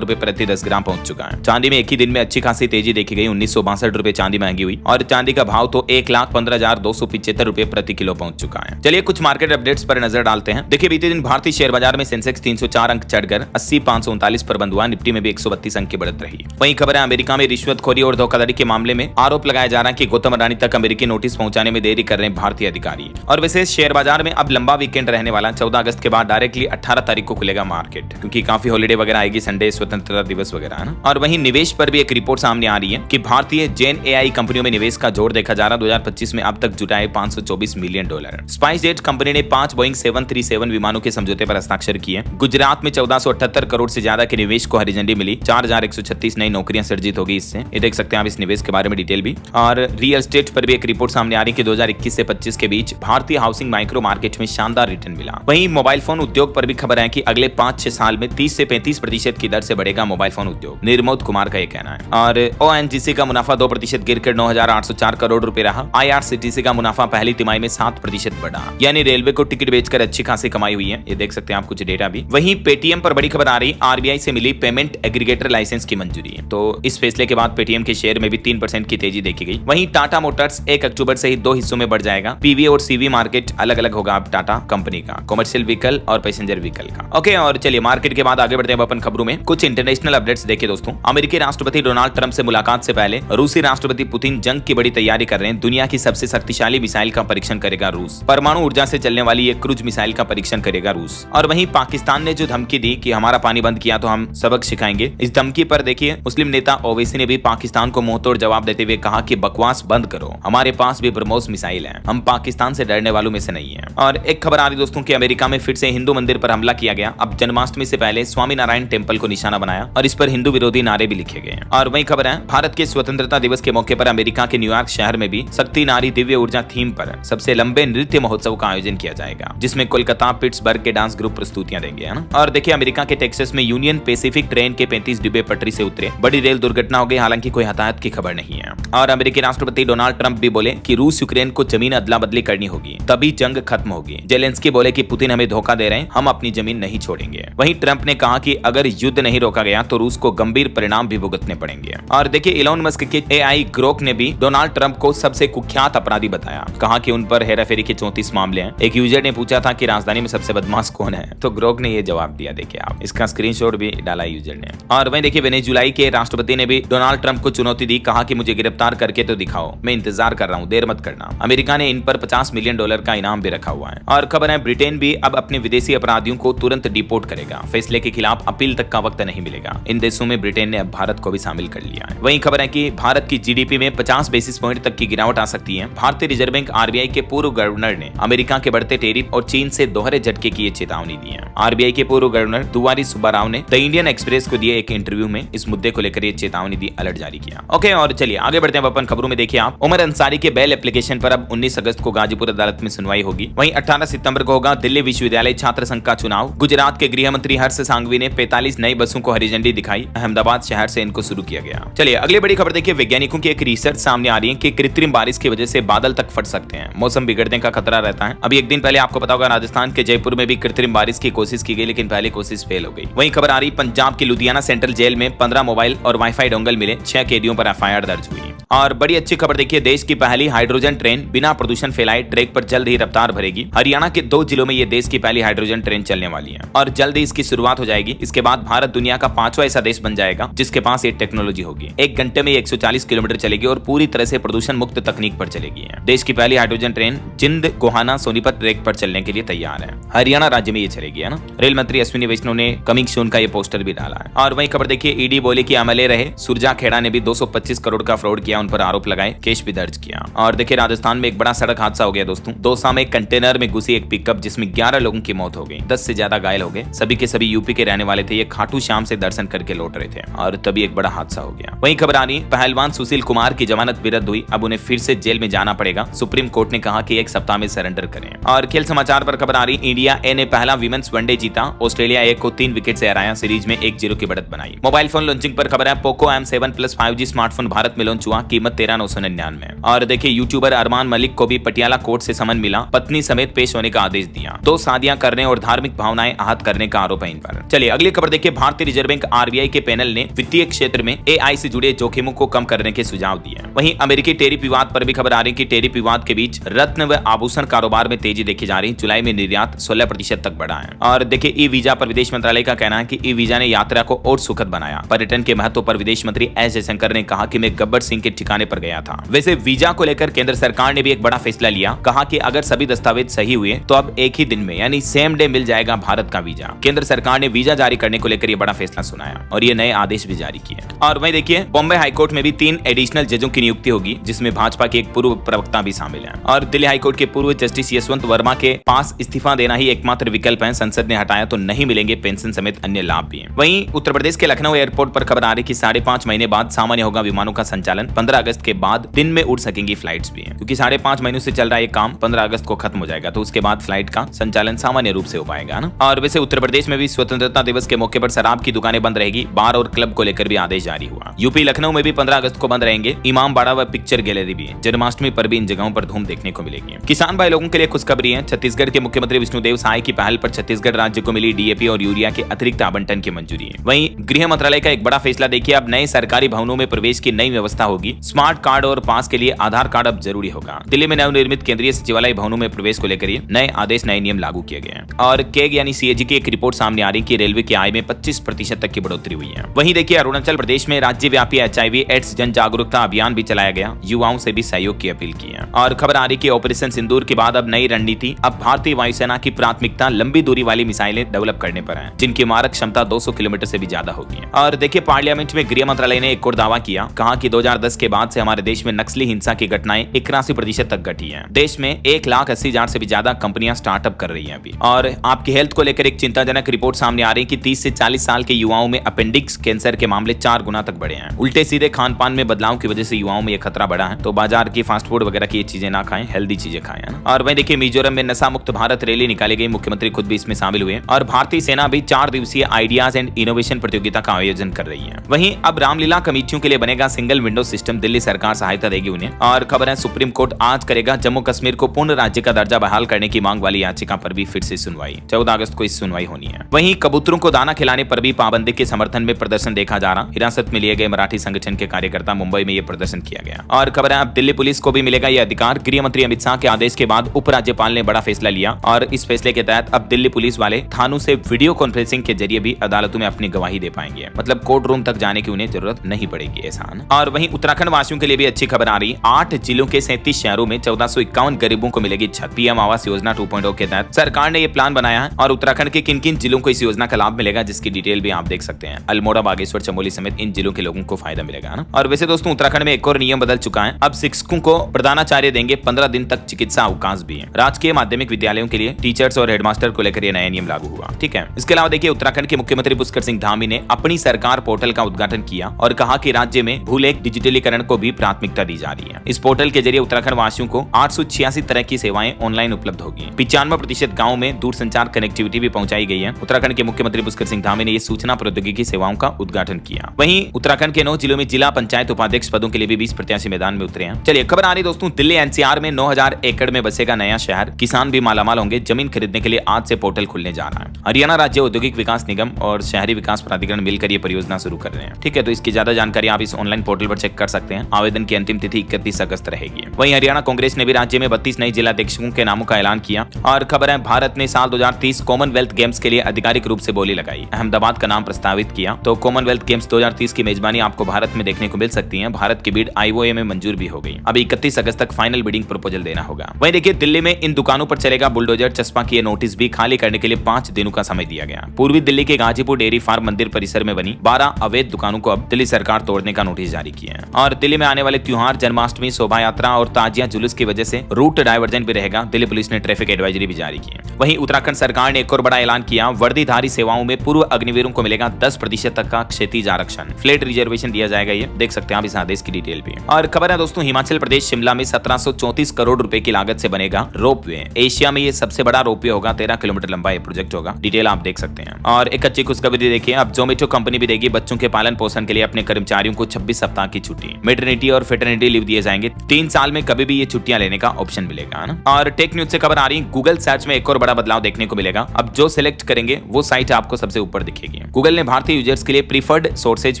रुपए प्रति 10 ग्राम पहुंच चुका है। चांदी में एक ही दिन में अच्छी खासी तेजी देखी गई। 1962 रुपए चांदी महंगी हुई और चांदी का भाव तो 1,15,275 रुपए प्रति किलो पहुंच चुका है। चलिए कुछ मार्केट अपडेट्स पर नजर डालते हैं। देखिए बीते दिन भारतीय शेयर बाजार में सेंसेक्स 304 अंक चढ़कर 80,539 पर बंद हुआ। निफ्टी में भी 132 अंक की बढ़त रही। वहीं खबर है अमेरिका में रिश्वतखोरी और धोखाधड़ी के मामले में आरोप लगाया जा रहा है कि गौतम अडानी तक अमेरिकी नोटिस पहुंचाने में देरी कर रहे हैं भारतीय अधिकारी। और वैसे शेयर बाजार में अब लंबा वीकेंड रहने वाला। 14 अगस्त के बाद डायरेक्टली 18 तारीख को खुलेगा मार्केट, क्योंकि काफी हॉलिडे वगैरह आएगी, संडे, स्वतंत्रता दिवस वगैरह है ना। और वहीं निवेश पर भी एक रिपोर्ट सामने आ रही है कि भारतीय जेन एआई कंपनियों में निवेश का जोर देखा जा रहा। 2025 में अब तक जुटाए $524 मिलियन। स्पाइसजेट कंपनी ने 5 बोइंग 737 विमानों के समझौते पर हस्ताक्षर किए। गुजरात में 1478 करोड़ से ज्यादा के निवेश को हरी झंडी मिली। 4136 नई नौकरियां सृजित होगी इससे। ये देख सकते हैं आप इस निवेश के बारे में डिटेल भी। और रियल एस्टेट पर भी एक रिपोर्ट सामने आ रही है कि 2021 से 25 के बीच भारतीय हाउसिंग माइक्रो मार्केट में शानदार रिटर्न मिला। वहीं मोबाइल फोन उद्योग पर भी खबर है कि अगले 5-6 साल में 30 से 35% की दर से बढ़ेगा मोबाइल फोन उद्योग। निर्मोद कुमार का यह कहना है। और ओएनजीसी का मुनाफा 2% गिरकर 9,804 करोड़ रुपए रहा। आईआरसीटीसी का मुनाफा पहली तिमाही में 7% बढ़ा। यानी रेलवे को टिकट बेचकर अच्छी खासी कमाई हुई है। ये देख सकते हैं आप कुछ डेटा भी। वहीं पेटीएम पर बड़ी खबर आ रही, आरबीआई से मिली पेमेंट एग्रीगेटर लाइसेंस की मंजूरी। तो इस फैसले के बाद पेटीएम के शेयर में भी 3% की तेजी देखी गई। वहीं टाटा मोटर्स 1 अक्टूबर से ही 2 हिस्सों में बढ़ जाएगा। पीवी और सीवी मार्केट अलग अलग होगा अब टाटा कंपनी का, कमर्शियल व्हीकल और पैसेंजर व्हीकल का। ओके, और चलिए मार्केट के बाद आगे बढ़ते हैं अपन खबरों में। कुछ इंटरनेशनल अपडेट्स देखिए दोस्तों। अमेरिकी राष्ट्रपति डोनाल्ड ट्रंप से मुलाकात से पहले रूसी राष्ट्रपति पुतिन जंग की बड़ी तैयारी कर रहे हैं। दुनिया की सबसे शक्तिशाली मिसाइल का परीक्षण करेगा रूस। परमाणु ऊर्जा से चलने वाली एक क्रूज मिसाइल का परीक्षण करेगा रूस। और वहीं पाकिस्तान ने जो धमकी दी कि हमारा पानी बंद किया तो हम सबक सिखाएंगे, इस धमकी पर देखिए मुस्लिम नेता ओवैसी ने भी पाकिस्तान को मुंहतोड़ जवाब देते हुए कहा कि बकवास बंद करो, हमारे पास भी ब्रह्मोस मिसाइल है, हम पाकिस्तान से डरने वालों में से नहीं है। और एक खबर आ रही दोस्तों कि अमेरिका में फिर से हिंदू मंदिर पर हमला किया गया। अब जन्माष्टमी से पहले स्वामीनारायण टेम्पल को निशाना बनाया और इस पर हिंदू विरोधी नारे भी लिखे गए। और वही खबर है भारत के स्वतंत्रता दिवस के मौके पर अमेरिका के न्यूयॉर्क शहर में भी शक्ति नारी दिव्य ऊर्जा थीम पर सबसे लंबे नृत्य महोत्सव का आयोजन किया जाएगा, जिसमें कोलकाता पिट्सबर्ग के डांस ग्रुप प्रस्तुतियां देंगे, है ना। और देखिए अमेरिका के टेक्सास में यूनियन पैसिफिक ट्रेन के 35 डिब्बे पटरी से उतरे। बड़ी रेल दुर्घटना हो गई, हालांकि कोई हताहत की खबर नहीं है। और अमेरिकी राष्ट्रपति डोनाल्ड ट्रंप भी बोले कि रूस यूक्रेन को जमीन अदला बदली करनी होगी, तभी जंग खत्म होगी। जेलेंस्की बोले कि पुतिन हमें धोखा दे रहे हैं, हम अपनी जमीन नहीं छोड़ेंगे। वहीं ट्रंप ने कहा कि अगर युद्ध नहीं रोका गया तो रूस को गंभीर परिणाम भी भुगतने पड़ेंगे। और देखिए इलॉन मस्क के एआई ग्रोक ने भी डोनाल्ड ट्रंप को सबसे कुख्यात अपराधी बताया। कहा कि उन पर हेराफेरी के 34 मामले हैं। एक यूजर ने पूछा था कि राजधानी में सबसे बदमाश कौन है, तो ग्रोक ने यह जवाब दिया। देखिए आप, इसका स्क्रीनशॉट भी डाला यूजर ने। और वहीं देखिए वेनेजुलाई के राष्ट्रपति ने भी डोनाल्ड ट्रंप को चुनौती दी। कहा कि मुझे गिरफ्तार करके तो दिखाओ, मैं इंतजार कर रहा हूं, देर मत करना। अमेरिका ने इन पर $50 मिलियन का इनाम भी रखा हुआ है। और खबर है ब्रिटेन भी अब अपने विदेशी अपराधियों को तुरंत डिपोर्ट करेगा। फैसले के खिलाफ अपील तक का वक्त नहीं मिलेगा। इन देशों में ब्रिटेन ने अब भारत को भी शामिल कर लिया है। वहीं खबर है कि भारत की जीडीपी में 50 बेसिस पॉइंट तक की गिरावट आ सकती है। भारतीय रिजर्व बैंक आरबीआई के पूर्व गवर्नर ने अमेरिका के बढ़ते टैरिफ और चीन से दोहरे झटके की चेतावनी दी है। आरबीआई के पूर्व गवर्नर दुवारी सुब्बाराव ने द इंडियन एक्सप्रेस को दिए एक इंटरव्यू में इस मुद्दे को लेकर चेतावनी दी, अलर्ट जारी किया। ओके, और चलिए आगे बढ़ते हैं अपन खबरों में। देखिए आप, उमर अंसारी के बेल एप्लीकेशन पर अब 19 अगस्त को गाजीपुर अदालत में सुनवाई होगी। वहीं 18 सितंबर को होगा दिल्ली विश्वविद्यालय छात्र संघ का चुनाव। गुजरात के गृह मंत्री हर्ष सांघवी ने 45 नई बसों को हरी झंडी दिखाई। अहमदाबाद शहर से इनको शुरू किया गया। चलिए अगली बड़ी खबर देखिए। वैज्ञानिकों की एक रिसर्च सामने आ रही है कि कृत्रिम बारिश की वजह से बादल तक फट सकते हैं, मौसम बिगड़ने का खतरा रहता है। अभी एक दिन पहले आपको पता होगा राजस्थान के जयपुर में भी कृत्रिम बारिश की कोशिश की गई, लेकिन पहली कोशिश फेल हो गई। वहीं खबर आ रही पंजाब के लुधियाना सेंट्रल जेल में 15 मोबाइल और वाईफाई डोंगल मिले। 6 कैदियों पर एफआईआर दर्ज हुई। और बड़ी अच्छी खबर देखिए, देश की पहली हाइड्रोजन ट्रेन बिना प्रदूषण फैलाए ट्रैक पर जल्द ही रफ्तार भरेगी। हरियाणा के 2 जिलों में ये देश की पहली हाइड्रोजन ट्रेन चलने वाली है और जल्द ही इसकी शुरुआत हो जाएगी। इसके बाद भारत दुनिया का 5वां ऐसा देश बन जाएगा जिसके पास ये टेक्नोलॉजी होगी। 1 घंटे में 140 किलोमीटर चलेगी और पूरी तरह से प्रदूषण मुक्त तकनीक पर चलेगी। देश की पहली हाइड्रोजन ट्रेन जिंद गोहाना सोनीपत ट्रैक पर चलने के लिए तैयार है। हरियाणा राज्य में ये चलेगी, है ना। रेल मंत्री अश्विनी वैष्णव ने कमिंग सून का ये पोस्टर भी डाला है। और वहीं खबर देखिए, ईडी बोले कि एमएलए रहे सुरजा खेड़ा ने भी 225 करोड़ का फ्रॉड किया, उन पर आरोप लगाए, केस भी दर्ज किया। और देखिए राजस्थान में एक बड़ा सड़क हादसा हो गया दोस्तों। दौसा में एक कंटेनर में घुसी एक पिकअप जिसमें 11 लोगों की मौत हो गई, 10 से ज्यादा घायल हो गए। सभी के सभी यूपी के रहने वाले थे। ये खाटू श्याम से दर्शन करके लौट रहे थे और तभी एक बड़ा हादसा हो गया। वहीं खबर आ रही पहलवान सुशील कुमार की जमानत भी रद्द हुई। अब उन्हें फिर से जेल में जाना पड़ेगा। सुप्रीम कोर्ट ने कहा कि 1 सप्ताह में सरेंडर करें। और खेल समाचार पर खबर आ रही, इंडिया ए ने पहला विमेंस वनडे जीता। ऑस्ट्रेलिया ए को 3 विकेट से हराया। सीरीज में 1-0 की बढ़त बनाई। मोबाइल फोन लॉन्चिंग पर खबर है, Poco M7 Plus 5G smartphone Bharat में लॉन्च हुआ। कीमत 13,999। और देखिए यूट्यूबर अरमान मलिक को भी पटियाला कोर्ट से समन मिला, पत्नी समेत पेश होने का आदेश दिया। 2 शादियां करने और धार्मिक भावनाएं आहत करने का आरोप है इन पर। चलिए अगली खबर देखिए, भारतीय रिजर्व बैंक आरबीआई के पैनल ने वित्तीय क्षेत्र में एआई से जुड़े जोखिमों को कम करने के सुझाव दिए। वहीं अमेरिकी टैरिफ विवाद पर भी खबर आ रही है कि टैरिफ विवाद के बीच रत्न व आभूषण कारोबार में तेजी देखी जा रही है। जुलाई में निर्यात 16% तक बढ़ा है। और देखिए ई वीजा पर विदेश मंत्रालय का कहना है कि ई वीजा ने यात्रा को और सुखद बनाया। पर्यटन के महत्व पर विदेश मंत्री एस जयशंकर ने कहा कि मैं गब्बर सिंह के ठिकाने पर गया था। वैसे वीजा को लेकर केंद्र सरकार ने भी एक बड़ा फैसला लिया, कहा कि अगर सभी दस्तावेज सही हुए तो अब एक ही दिन में यानी सेम डे मिल जाएगा भारत का वीजा। केंद्र सरकार ने वीजा जारी करने को लेकर ये बड़ा फैसला सुनाया और ये नए आदेश भी जारी किए। और वहीं देखिए बॉम्बे हाईकोर्ट में भी 3 एडिशनल जजों की नियुक्ति होगी, जिसमें भाजपा के एक पूर्व प्रवक्ता भी शामिल है। और दिल्ली हाईकोर्ट के पूर्व जस्टिस यशवंत वर्मा के पास इस्तीफा देना ही एकमात्र विकल्प है। संसद ने हटाया तो नहीं मिलेंगे पेंशन समेत अन्य लाभ भी। वहीं उत्तर प्रदेश के लखनऊ एयरपोर्ट पर खबर आ रही कि 5.5 महीने बाद सामान्य होगा विमानों का संचालन। 15 अगस्त के बाद दिन में उड़ सकेंगी फ्लाइट्स भी, क्योंकि 5.5 महीनों से चल रहा है काम, 15 अगस्त को खत्म हो जाएगा, तो उसके बाद फ्लाइट का संचालन सामान्य रूप से हो पाएगा ना। और वैसे उत्तर प्रदेश में भी स्वतंत्रता दिवस के मौके पर शराब की दुकानें बंद रहेगी। बार और क्लब को लेकर भी आदेश जारी हुआ। यूपी लखनऊ में भी 15 अगस्त को बंद रहेंगे इमाम बाड़ा व पिक्चर गैलरी भी। जन्माष्टमी पर भी इन जगहों पर धूम देखने को मिलेगी। किसान भाई लोगों के लिए खुशखबरी है। छत्तीसगढ़ के मुख्यमंत्री विष्णुदेव साय की पहल पर छत्तीसगढ़ राज्य को मिली डीएपी और यूरिया के अतिरिक्त आवंटन की मंजूरी है। वहीं गृह मंत्रालय का एक बड़ा फैसला देखिए, अब नए सरकारी भवनों में प्रवेश की नई व्यवस्था होगी। स्मार्ट कार्ड और पास के लिए आधार कार्ड अब जरूरी होगा। दिल्ली में नवनिर्मित केंद्रीय सचिवालय भवनों में प्रवेश को लेकर नए आदेश नए नियम लागू किए गए हैं। और केग यानी सीएजी की एक रिपोर्ट सामने आ रही कि रेलवे की आय में 25% तक की बढ़ोतरी हुई है। वहीं देखिए अरुणाचल प्रदेश में राज्यव्यापी HIV एड्स जन जागरूकता अभियान भी चलाया गया। युवाओं से भी सहयोग की अपील की है। और खबर आ रही कि ऑपरेशन सिंदूर के बाद अब नई रणनीति, अब भारतीय वायुसेना की प्राथमिकता लंबी दूरी वाली मिसाइलें डेवलप करने पर है, जिनकी मारक क्षमता 200 किलोमीटर से भी ज्यादा होगी। और देखिए पार्लियामेंट में गृह मंत्रालय ने एक और दावा किया, कहा कि 2010 के बाद से हमारे देश में नक्सली हिंसा की घटनाएं 81% तक घटी हैं। देश में 1,80,000 से भी ज्यादा कंपनियां स्टार्टअप कर रही हैं अभी। और आपकी हेल्थ को लेकर एक चिंताजनक रिपोर्ट सामने आ रही कि 30 से 40 साल के युवाओं में अपेंडिक्स कैंसर के मामले 4 गुना तक बढ़े हैं। उल्टे सीधे खान पान में बदलाव की वजह से युवाओं में यह खतरा बढ़ा है। तो बाजार की फास्ट फूड वगैरह की चीजें ना खाएं, हेल्दी चीजें खाएं। और वहीं देखिए मिजोरम में नशा मुक्त भारत रैली निकाली गई, मुख्यमंत्री खुद भी इसमें शामिल हुए। और भारतीय सेना भी 4 दिवसीय आइडियाज एंड इनोवेशन प्रतियोगिता का आयोजन कर रही है। वहीं अब रामलीला कमेटियों के लिए बनेगा सिंगल विंडो सिस्टम, दिल्ली सरकार सहायता देगी उन्हें। और खबर है सुप्रीम कोर्ट आज करेगा जम्मू कश्मीर को पूर्ण राज्य का दर्जा बहाल करने की मांग वाली याचिका पर भी फिर से सुनवाई। 14 अगस्त को इस सुनवाई होनी है। वहीं कबूतरों को दाना खिलाने पर भी पाबंदी के समर्थन में प्रदर्शन देखा जा रहा। हिरासत में लिए गए मराठी संगठन के कार्यकर्ता मुंबई में यह प्रदर्शन किया गया। और खबर है अब दिल्ली पुलिस को भी मिलेगा यह अधिकार। गृह मंत्री अमित शाह के आदेश के बाद उपराज्यपाल ने बड़ा फैसला लिया और इस फैसले के तहत अब दिल्ली पुलिस वाले थानों से वीडियो कॉन्फ्रेंसिंग के जरिए भी अदालतों में अपनी गवाही दे पाएंगे। मतलब कोर्ट रूम तक जाने की उन्हें जरूरत नहीं पड़ेगी एहसान। और वहीं उत्तराखंड वासियों के लिए भी अच्छी खबर आ रही। 8 जिलों के 37 शहरों में 1451 गरीबों को मिलेगी छत। पीएम आवास योजना 2.0 के तहत सरकार ने ये प्लान बनाया है। और उत्तराखंड के किन किन जिलों को इस योजना का लाभ मिलेगा, जिसकी डिटेल भी आप देख सकते हैं। अल्मोड़ा, बागेश्वर, चमोली समेत इन जिलों के लोगों को फायदा मिलेगा ना। और वैसे दोस्तों उत्तराखंड में एक और नियम बदल चुका है। अब शिक्षकों को प्रधानाचार्य देंगे 15 दिन तक चिकित्सा अवकाश भी है। राजकीय माध्यमिक विद्यालयों के लिए टीचर्स और हेडमास्टर को लेकर यह नया नियम लागू हुआ। ठीक है। इसके अलावा देखिए उत्तराखंड के मुख्यमंत्री पुष्कर सिंह धामी ने अपनी सरकार पोर्टल का उद्घाटन किया और कहा कि राज्य में भूलेख डिजिटलीकरण को भी प्राथमिकता दी जा रही है। इस पोर्टल के जरिए उत्तराखंड वासियों को 886 तरह की सेवाएं ऑनलाइन उपलब्ध होगी। 95% गाँव में दूरसंचार कनेक्टिविटी भी पहुंचाई गई है। उत्तराखंड के मुख्यमंत्री पुष्कर सिंह धामी ने ये सूचना प्रौद्योगिकी सेवाओं का उद्घाटन किया। वहीं उत्तराखंड के 9 जिलों में जिला पंचायत उपाध्यक्ष पदों के लिए भी 20 प्रत्याशी मैदान में उतरे हैं। चलिए खबर आ रही दोस्तों दिल्ली एनसीआर में 9000 एकड़ में बसेगा नया शहर। किसान भी मालामाल होंगे। जमीन खरीदने के लिए आज से पोर्टल खुलने जा रहा है। हरियाणा राज्य औद्योगिक विकास निगम और शहरी विकास प्राधिकरण मिलकर ये परियोजना शुरू कर रहे हैं। ठीक है, तो इसकी ज्यादा जानकारी आप इस ऑनलाइन पोर्टल पर चेक कर सकते हैं। आवेदन की अंतिम तिथि 31 अगस्त रहेगी। वहीं हरियाणा कांग्रेस ने भी राज्य में 32 नए जिलाध्यक्षों के नामों का ऐलान किया। और खबर है भारत ने साल 2030 कॉमनवेल्थ गेम्स के लिए आधिकारिक रूप से बोली लगाई। अहमदाबाद का नाम प्रस्तावित किया। तो कॉमनवेल्थ गेम्स 2030 की मेजबानी आपको भारत में देखने को मिल सकती है। भारत की बिड IOA में मंजूर भी हो गई। अब 31 अगस्त तक फाइनल बिडिंग प्रपोजल देना होगा। वहीं देखिए दिल्ली में इन दुकानों पर चलेगा बुलडोजर। चस्पा की नोटिस भी खाली करने के लिए 5 दिनों का समय दिया गया। पूर्वी दिल्ली के गाजीपुर डेयरी फार्म मंदिर परिसर में बनी 12 अवैध दुकानों को अब दिल्ली सरकार तोड़ने का नोटिस जारी किया है। और दिल्ली में आने वाले त्योहार, जन्माष्टमी, शोभा यात्रा और ताजिया जुलूस की वजह से रूट डाइवर्जन भी रहेगा। दिल्ली पुलिस ने ट्रैफिक एडवाइजरी भी जारी की है। वहीं उत्तराखंड सरकार ने एक और बड़ा ऐलान किया। वर्दीधारी सेवाओं में पूर्व अग्निवीरों को मिलेगा 10% तक का क्षैतिज आरक्षण। फ्लैट रिजर्वेशन दिया जाएगा। ये देख सकते हैं आप इस आदेश की डिटेल भी। और खबर है दोस्तों हिमाचल प्रदेश शिमला में 1734 करोड़ रुपए की लागत से बनेगा रोपवे। एशिया में ये सबसे बड़ा रोपवे होगा। 13 किलोमीटर लंबा ये प्रोजेक्ट होगा। डिटेल आप देख सकते हैं। और एक अच्छी खुशखबरी देखिए, अब जोमेटो कंपनी भी देगी बच्चों के पालन पोषण के लिए अपने कर्मचारियों को 26 सप्ताह की छुट्टी। मेटर्निटी और फेटर्निटी लीव दिए जाएंगे। 3 साल में कभी भी ये छुट्टियां लेने का ऑप्शन मिलेगा, है ना। और टेक न्यूज से खबर आ रही है, गूगल सर्च में एक और बड़ा बदलाव देखने को मिलेगा। अब जो सिलेक्ट करेंगे वो साइट आपको सबसे ऊपर दिखेगी। गूगल ने भारतीय यूजर्स के लिए प्रीफर्ड सोर्सेज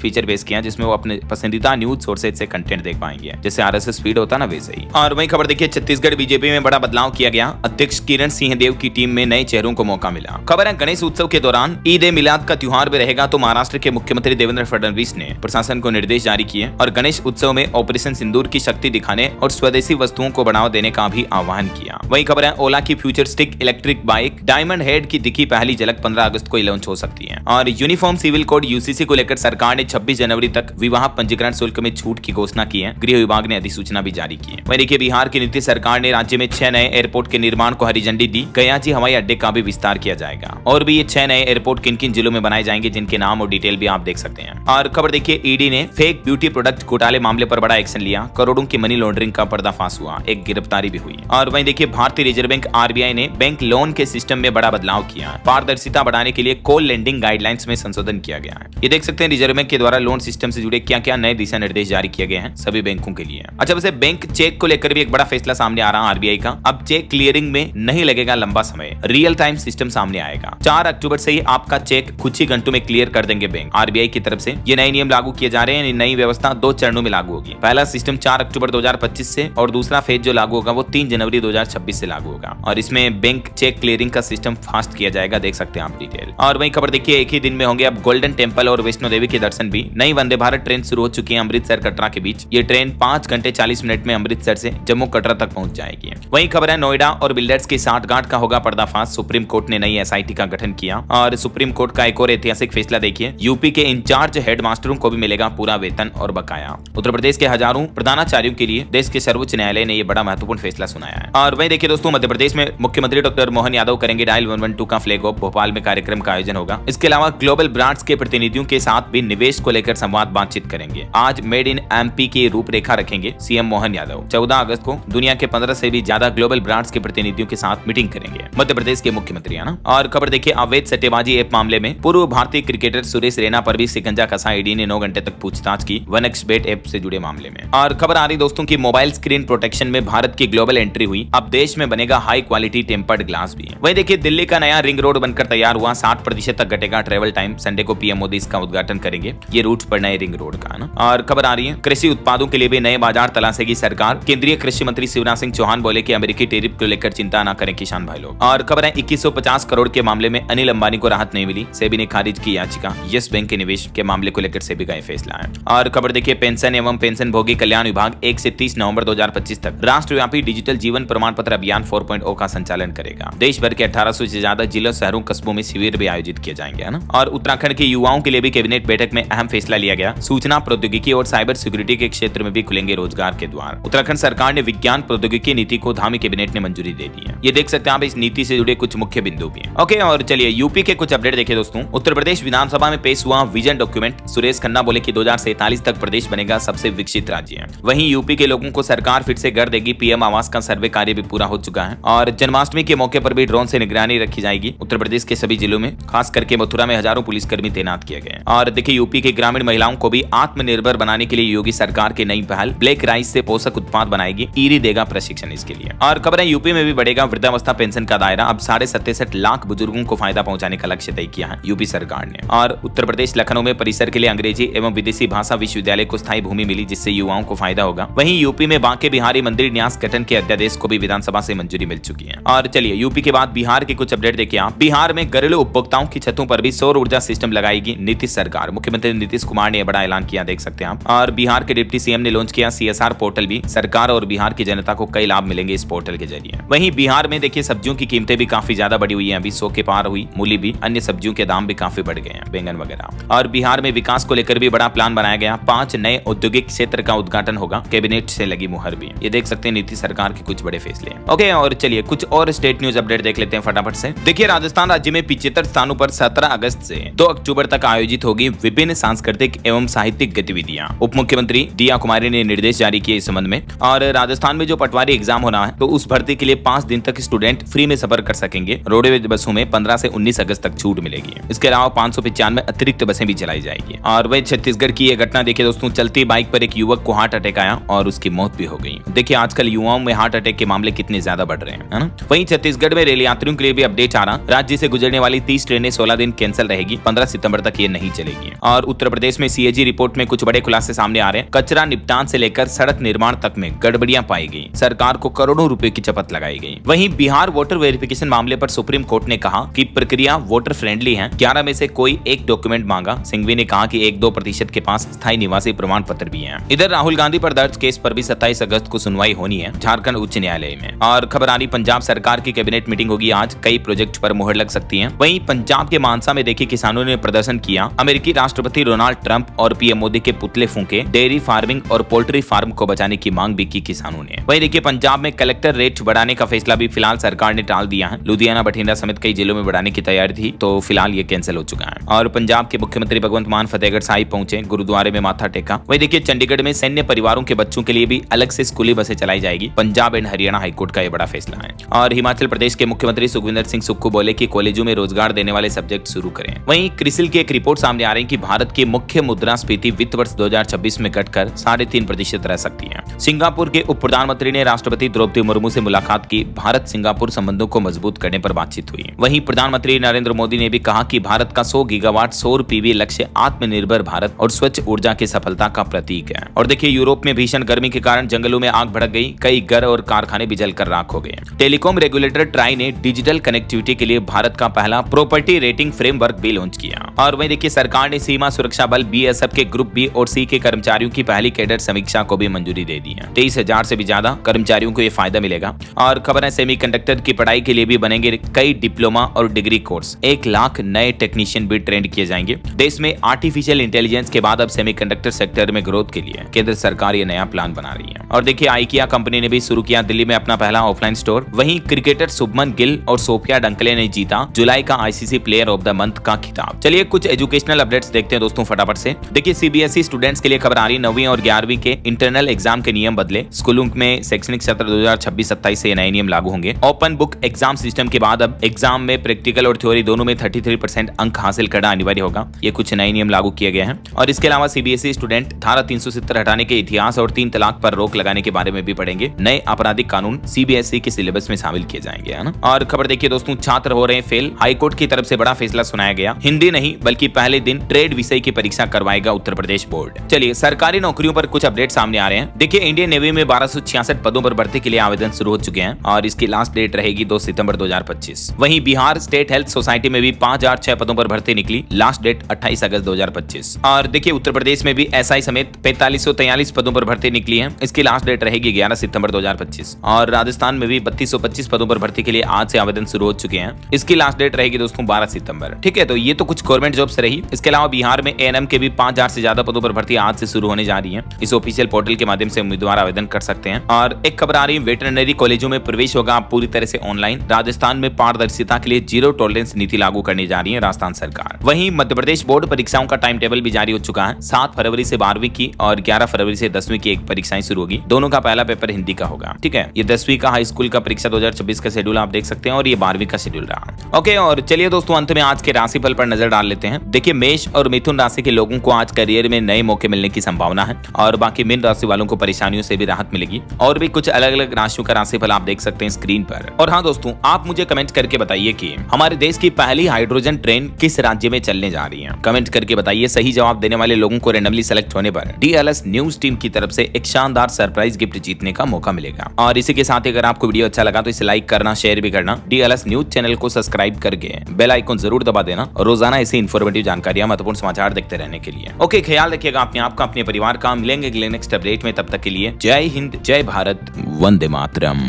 फीचर पेश किया, जिसमें वो अपने पसंदीदा न्यूज सोर्सेज से कंटेंट देख पाएंगे, जैसे RSS फीड होता ना वैसे ही। और वही खबर देखिए, छत्तीसगढ़ बीजेपी में बड़ा बदलाव किया गया। अध्यक्ष किरण सिंहदेव की टीम में नए चेहरों को मौका मिला। खबर है, गणेश उत्सव के दौरान ईद ए मिलाद का त्योहार भी रहेगा, तो महाराष्ट्र के मुख्यमंत्री देवेंद्र फडणवीस ने प्रशासन को निर्देश जारी किए और गणेश उत्सव में ऑपरेशन सिंदूर की शक्ति दिखाने और स्वदेशी वस्तुओं को बढ़ावा देने का भी आह्वान किया। वही खबर है, ओला की futuristic electric bike diamond head की दिखी पहली झलक 15 अगस्त को लॉन्च हो सकती है। और यूनिफॉर्म सिविल कोड UCC को लेकर सरकार ने 26 जनवरी तक विवाह पंजीकरण शुल्क में छूट की घोषणा की है। गृह विभाग ने अधिसूचना भी जारी की है। वही देखिए, बिहार की नीतीश सरकार ने राज्य में 6 नए एयरपोर्ट के निर्माण को हरी झंडी दी। गयाजी हवाई अड्डे का भी विस्तार किया जाएगा। और भी ये 6 नए एयरपोर्ट किन किन जिलों में बनाए जाएंगे, जिनके नाम और डिटेल भी आप देख सकते हैं। और खबर देखिए, ईडी ने फेक ब्यूटी प्रोडक्ट घोटाले मामले पर बड़ा एक्शन लिया। करोड़ों की मनी लॉन्ड्रिंग का पर्दाफाश हुआ, एक गिरफ्तारी भी हुई। और वहीं देखिए, भारतीय रिजर्व बैंक RBI ने बैंक लोन के सिस्टम में बड़ा बदलाव किया। पारदर्शिता बढ़ाने के लिए कॉल लेंडिंग गाइडलाइंस में संशोधन किया गया है। ये देख सकते हैं रिजर्व बैंक के द्वारा लोन सिस्टम से जुड़े क्या क्या नए दिशा निर्देश जारी किए गए हैं सभी बैंकों के लिए। अच्छा, वैसे बैंक चेक को लेकर भी एक बड़ा फैसला सामने आ रहा है RBI का। अब चेक क्लियरिंग में नहीं लगेगा लंबा समय, रियल टाइम सिस्टम सामने आएगा। 4 अक्टूबर से ही आपका चेक कुछ ही घंटों में क्लियर कर देंगे बैंक। RBI की तरफ से ये नए नियम लागू किए जा रहे हैं। नई व्यवस्था 2 चरणों में लागू होगी। पहला सिस्टम 4 अक्टूबर 2025 से और दूसरा फेज जो लागू होगा वो 3 जनवरी 2026 से लागू होगा। और इसमें बैंक चेक क्लियरिंग का सिस्टम फास्ट किया जाएगा, देख सकते हैं आप डिटेल। और वही खबर देखिए, एक ही दिन में होंगे अब गोल्डन टेम्पल और वैष्णो देवी के दर्शन भी। नई वंदे भारत ट्रेन शुरू हो चुकी है अमृतसर कटरा के बीच। ये ट्रेन 5 घंटे 40 मिनट में अमृतसर से जम्मू कटरा तक पहुंच जाएगी। वही खबर है, नोएडा और बिल्डर्स की साठगांठ का होगा पर्दाफाश। सुप्रीम कोर्ट ने नई SIT का गठन किया। और सुप्रीम कोर्ट का एक और ऐतिहासिक फैसला देखिए, यूपी के इंचार्ज हेडमास्टरों को भी मिलेगा पूरा वेतन और बकाया। उत्तर प्रदेश के हजारों प्रधानाचार्यों के लिए देश के सर्वोच्च न्यायालय ने यह बड़ा महत्वपूर्ण फैसला सुनाया है। और वही देखिए दोस्तों, मध्य प्रदेश में मुख्यमंत्री डॉक्टर मोहन यादव करेंगे डायल 112 का फ्लैग ऑफ। भोपाल में कार्यक्रम का आयोजन होगा। इसके अलावा ग्लोबल ब्रांड्स के प्रतिनिधियों के साथ भी निवेश को लेकर संवाद बातचीत करेंगे। आज मेड इन MP की रूपरेखा रखेंगे CM मोहन यादव। 14 अगस्त को दुनिया के 15 से भी ज्यादा ग्लोबल ब्रांड्स के प्रतिनिधियों के साथ मीटिंग करेंगे मध्य प्रदेश के मुख्यमंत्री, है ना। और खबर देखिए, अवैध सट्टेबाजी ऐप मामले में पूर्व भारतीय क्रिकेटर सुरेश रैना पर भी शिकंजा कसा। ईडी ने 9 घंटे तक पूछताछ की 1xBet ऐप से जुड़े मामले में। और खबर आ रही दोस्तों की मोबाइल स्क्रीन प्रोटेक्शन में भारत की ग्लोबल एंट्री हुई। अब देश में बनेगा हाई क्वालिटी टेम्पर्ड ग्लास भी। वही देखिए, दिल्ली का नया रिंग रोड बनकर तैयार हुआ। 60% तक घटेगा ट्रेवल टाइम। संडे को PM मोदी इसका उद्घाटन करेंगे। ये रूट पर नए रिंग रोड का, ना। और खबर आ रही है, कृषि उत्पादों के लिए भी नए बाजार तलाशेगी सरकार। केंद्रीय कृषि मंत्री शिवराज सिंह चौहान बोले कि अमेरिकी टैरिफ को लेकर चिंता न करें किसान भाई लोग। और खबर है, 2150 करोड़ के मामले में अनिल अंबानी को राहत नहीं मिली। सेबी ने खारिज की याचिका। यस बैंक के निवेश के मामले को लेकर सेबी का फैसला है। और खबर देखिए, पेंशन एवं पेंशन भोगी कल्याण विभाग 1 से 30 नवंबर 2025 तक राष्ट्रव्यापी डिजिटल जीवन प्रमाण पत्र अभियान 4.0 का संचालन करेगा। देश भर के 1800 से ज्यादा जिलों, शहरों, कस्बों में शिविर भी आयोजित किए जाएंगे, है ना। और उत्तराखंड के युवाओं के लिए भी कैबिनेट बैठक में अहम फैसला लिया गया। सूचना प्रौद्योगिकी और साइबर सिक्योरिटी के क्षेत्र में भी खुलेंगे रोजगार के द्वार। उत्तराखंड सरकार ने विज्ञान प्रौद्योगिकी नीति को धामी कैबिनेट ने मंजूरी दे दी है। ये देख सकते हैं आप, इस नीति से जुड़े कुछ मुख्य बिंदु भी हैं। ओके, और चलिए यूपी के कुछ अपडेट देखिए दोस्तों। उत्तर प्रदेश विधानसभा में पेश हुआ विजन डॉक्यूमेंट। सुरेश खन्ना बोले कि 2047 तक प्रदेश बनेगा सबसे विकसित राज्य। वहीं यूपी के लोगों को सरकार फिर से घर देगी। PM आवास का सर्वे कार्य भी पूरा हो चुका है। और जन्माष्टमी के मौके पर भी ड्रोन से निगरानी रखी जाएगी। उत्तर प्रदेश के सभी जिलों में, खास करके मथुरा में हजारों पुलिसकर्मी तैनात किए गए। और देखिए, यूपी के ग्रामीण महिलाओं को भी आत्मनिर्भर बनाने के लिए योगी सरकार की नई पहल, ब्लैक राइस से पोषक उत्पाद बनाएगी। ईरी देगा प्रशिक्षण इसके लिए। और खबर है, यूपी में भी बढ़ेगा वृद्धावस्था पेंशन का दायरा। अब 67.5 लाख बुजुर्गों को फायदा पहुंचाने का लक्ष्य तय किया है यूपी सरकार ने। और उत्तर प्रदेश लखनऊ में परिसर के लिए अंग्रेजी एवं विदेशी भाषा विश्वविद्यालय को स्थायी भूमि मिली, जिससे युवाओं को फायदा होगा। वहीं यूपी में बांके बिहारी मंदिर न्यास गठन के अध्यादेश को भी विधानसभा से मंजूरी मिल चुकी है। और चलिए, यूपी के बाद बिहार के कुछ अपडेट देखिए आप। बिहार में घरेलू उपभोक्ताओं की छतों पर भी सौर ऊर्जा सिस्टम लगाएगी नीतीश सरकार। मुख्यमंत्री नीतीश कुमार ने बड़ा ऐलान किया, देख सकते हैं आप। और बिहार के डिप्टी CM ने लॉन्च किया CSR पोर्टल भी। सरकार और बिहार की जनता को कई लाभ मिलेंगे इस पोर्टल के जरिए। वहीं बिहार में देखिए, सब्जियों की कीमतें भी काफी ज्यादा बढ़ी हुई है। अभी 100 के पार हुई। मूली भी, अन्य सब्जियों के दाम भी काफी बढ़ गए हैं, बैंगन वगैरह। और बिहार में विकास को लेकर भी बड़ा प्लान बनाया गया। 5 नए औद्योगिक क्षेत्र का उद्घाटन होगा। कैबिनेट से लगी मुहर भी। ये देख सकते हैं नीतीश सरकार के कुछ बड़े फैसले। ओके, और चलिए कुछ और स्टेट न्यूज अपडेट देख लेते हैं फटाफट से। देखिए, राजस्थान राज्य में 75 स्थानों पर 17 अगस्त से 2 अक्टूबर तक आयोजित होगी विभिन्न सांस्कृतिक एवं साहित्यिक गतिविधियां। उप मुख्यमंत्री दिया कुमारी ने निर्देश जारी किए इस संबंध में। और राजस्थान में जो पटवारी एग्जाम होना है, तो उस भर्ती के लिए 5 दिन तक स्टूडेंट फ्री में सफर कर सकेंगे। रोडवेज बसों में 15 से 19 अगस्त तक छूट मिलेगी। इसके अलावा 595 अतिरिक्त बसें भी चलाई जाएगी। और वही छत्तीसगढ़ की यह घटना देखिए दोस्तों, चलती देखिए बाइक पर एक युवक को हार्ट अटैक आया और उसकी मौत भी हो गई। देखिए आजकल युवाओं में हार्ट अटैक के मामले कितने ज्यादा बढ़ रहे हैं, है ना। वहीं छत्तीसगढ़ में रेल यात्रियों के लिए भी अपडेट आ रहा। राज्य से गुजरने वाली 30 ट्रेनें 16 दिन कैंसिल रहेगी, 15 सितंबर तक ये नहीं चलेगी। और उत्तर प्रदेश में सीएजी रिपोर्ट में कुछ बड़े खुलासे सामने आ रहे हैं। कचरा निपटान से लेकर सड़क निर्माण तक में गड़बड़ियां पाई गई, सरकार को करोड़ों रुपए की चपत लगाई गई। वहीं बिहार वोटर वेरिफिकेशन मामले पर सुप्रीम कोर्ट ने कहा कि प्रक्रिया वोटर फ्रेंडली है। 11 में से कोई एक डॉक्यूमेंट मांगा। सिंघवी ने कहा कि 1-2% के पास स्थायी निवासी प्रमाण पत्र भी है। इधर राहुल गांधी पर दर्ज केस पर भी 27 अगस्त को सुनवाई होनी है झारखंड उच्च न्यायालय में। और खबर आ रही पंजाब सरकार की कैबिनेट मीटिंग होगी आज, कई प्रोजेक्ट पर मुहर लग सकती है। वहीं पंजाब के मानसा में देखिए किसानों ने प्रदर्शन किया। अमेरिकी राष्ट्रपति डोनाल्ड ट्रंप और पीएम मोदी के पुतले फूंके। डेयरी फार्मिंग और पोल्ट्री फार्म को बचाने की मांग भी की किसानों ने। वहीं देखिए पंजाब में कलेक्टर रेट बढ़ाने का फैसला भी फिलहाल सरकार ने टाल दिया है। लुधियाना बठिंडा समेत कई जिलों में बढ़ाने की तैयारी थी, तो फिलहाल ये कैंसिल हो चुका है। और पंजाब के मुख्यमंत्री भगवंत मान फतेहगढ़ साहिब पहुंचे, गुरुद्वारे में माथा टेका। वहीं देखिए चंडीगढ़ में सैन्य परिवारों के बच्चों के लिए भी अलग से स्कूली बसें चलाई जाएगी। पंजाब एंड हरियाणा हाईकोर्ट का यह बड़ा फैसला है। और हिमाचल प्रदेश के मुख्यमंत्री सुखविंदर सिंह सुक्खू बोले कि कॉलेजों में रोजगार देने वाले सब्जेक्ट शुरू करें। वहीं क्रिसिल की एक रिपोर्ट सामने आ रही है कि भारत की मुख्य मुद्रास्फीति वित्त वर्ष 2026 में घटकर 3.5% रह सकती है। सिंगापुर के उप प्रधानमंत्री ने राष्ट्रपति द्रौपदी मुर्मू से मुलाकात की। भारत सिंगापुर संबंधों को मजबूत करने पर बातचीत हुई। वहीं प्रधानमंत्री नरेंद्र मोदी ने भी कहा कि भारत का 100 गीगावाट सौर पीवी लक्ष्य आत्मनिर्भर भारत और स्वच्छ ऊर्जा की सफलता का प्रतीक है। और देखिए यूरोप में भीषण गर्मी के कारण जंगलों में आग भड़क गई, कई घर और कारखाने भी जलकर राख हो गए। टेलीकॉम रेगुलेटर ट्राई ने डिजिटल कनेक्टिविटी के लिए भारत का पहला प्रॉपर्टी रेटिंग फ्रेमवर्क भी लॉन्च किया। और वहीं देखिए सरकार ने सीमा सुरक्षा बल बीएसएफ के ग्रुप बी और सी के कर्मचारियों की पहली कैडर समीक्षा को भी मंजूरी दे दी है। 23,000 से भी ज्यादा कर्मचारियों को ये फायदा मिलेगा। और खबर है सेमीकंडक्टर की पढ़ाई के लिए भी बनेंगे कई डिप्लोमा और डिग्री कोर्स। 1 लाख नए टेक्नीशियन भी ट्रेंड किए जाएंगे। देश में आर्टिफिशियल इंटेलिजेंस के बाद अब सेमीकंडक्टर सेक्टर में ग्रोथ के लिए केंद्र सरकार ये नया प्लान बना रही है। और देखिए आइकिया कंपनी ने भी शुरू किया दिल्ली में अपना पहला ऑफलाइन स्टोर। वहीं क्रिकेटर शुभमन गिल और सोफिया डंकले ने जीता जुलाई का ICC player of the month का खिताब। चलिए कुछ एजुकेशनल अपडेट्स देखते हैं दोस्तों फटाफट से। देखिए सीबीएसई स्टूडेंट्स के लिए खबर आ रही 9वीं और 11वीं के इंटरनल एग्जाम के नियम बदले। स्कूलों में शैक्षणिक सत्र 2026-27 से नए नियम लागू होंगे। ओपन बुक एग्जाम सिस्टम के बाद अब एग्जाम में प्रैक्टिकल और थ्योरी दोनों में 33% अंक हासिल करना अनिवार्य होगा। ये कुछ नए नियम लागू किए गए हैं। और इसके अलावा सीबीएसई स्टूडेंट धारा 370 हटाने के इतिहास और 3 तलाक पर रोक लगाने के बारे में भी पढ़ेंगे। नए आपराधिक कानून सीबीएसई के सिलेबस में शामिल किए जाएंगे, है ना। और खबर देखिए दोस्तों छात्र हो रहे हैं फेल। हाईकोर्ट की तरफ से बड़ा फैसला सुनाया गया। हिंदी नहीं बल्कि पहले दिन ट्रेड विषय की परीक्षा करवाएगा उत्तर प्रदेश बोर्ड। चलिए सरकारी नौकरियों पर कुछ अपडेट सामने आ रहे हैं। देखिए इंडियन नेवी में 1266 पदों पर भर्ती के लिए आवेदन शुरू हो चुके हैं और इसकी लास्ट डेट रहेगी 2 सितंबर 2025। वहीं बिहार स्टेट हेल्थ सोसाइटी में भी 5006 पदों पर भर्ती निकली। लास्ट डेट 28 अगस्त 2025। और देखिए उत्तर प्रदेश में भी एसआई समेत 4543 पदों पर भर्ती निकली है। इसकी लास्ट डेट रहेगी 11 सितंबर 2025। और राजस्थान में भी 3225 पदों पर भर्ती के लिए आज से आवेदन शुरू हो चुके हैं। इसकी लास्ट डेट रहेगी दोस्तों 12 सितंबर। ठीक है, तो ये तो कुछ गवर्नमेंट जॉब्स रही। इसके अलावा बिहार में एएनएम के भी 5000 से ज्यादा पदों पर भर्ती आज से शुरू होने जा रही है। इस ऑफिशियल पोर्टल के माध्यम से उम्मीदवार आवेदन कर सकते हैं। और एक खबर आ रही है वेटरनरी कॉलेजों में प्रवेश होगा पूरी तरह से ऑनलाइन। राजस्थान में पारदर्शिता के लिए जीरो टॉलरेंस नीति लागू करने जा रही है राजस्थान सरकार। वहीं मध्य प्रदेश बोर्ड परीक्षाओं का टाइम टेबल भी जारी हो चुका है। 7 फरवरी से 12वीं की और 11 फरवरी से 10वीं की एक परीक्षाएं शुरू होगी। दोनों का पहला पेपर हिंदी का होगा। ठीक है, ये 10वीं का हाई स्कूल का परीक्षा 2026 का शेड्यूल आप देख सकते हैं और ये 12वीं का शेड्यूल रहा। ओके, और चलिए दोस्तों अंत में आज के राशिफल पर नजर डाल लेते हैं। देखिए मेष और मिथुन राशि के लोगों को आज करियर में नए मौके मिलने की संभावना है और बाकी मीन राशि वालों को परेशानियों से भी राहत मिलेगी। और भी कुछ अलग अलग राशियों का राशिफल आप देख सकते हैं स्क्रीन पर। और हाँ दोस्तों, आप मुझे कमेंट करके बताइए कि हमारे देश की पहली हाइड्रोजन ट्रेन किस राज्य में चलने जा रही है। कमेंट करके बताइए। सही जवाब देने वाले लोगों को रैंडमली सेलेक्ट होने पर डीएलएस न्यूज टीम की तरफ से एक शानदार सरप्राइज गिफ्ट जीतने का मौका मिलेगा। और इसी के साथ अगर आपको वीडियो अच्छा लगा तो इसे लाइक करना, शेयर भी करना। डीएलएस न्यूज चैनल को सब्सक्राइब करके बेल आइकन जरूर दबा देना और रोजाना ऐसी इन्फॉर्मेटिव जानकारियां, महत्वपूर्ण समाचार देखते रहने के लिए। ओके, ख्याल रखिएगा अपने आप का, अपने परिवार का। मिलेंगे नेक्स्ट अपडेट में, तब तक के लिए जय हिंद, जय भारत, वंदे मातरम।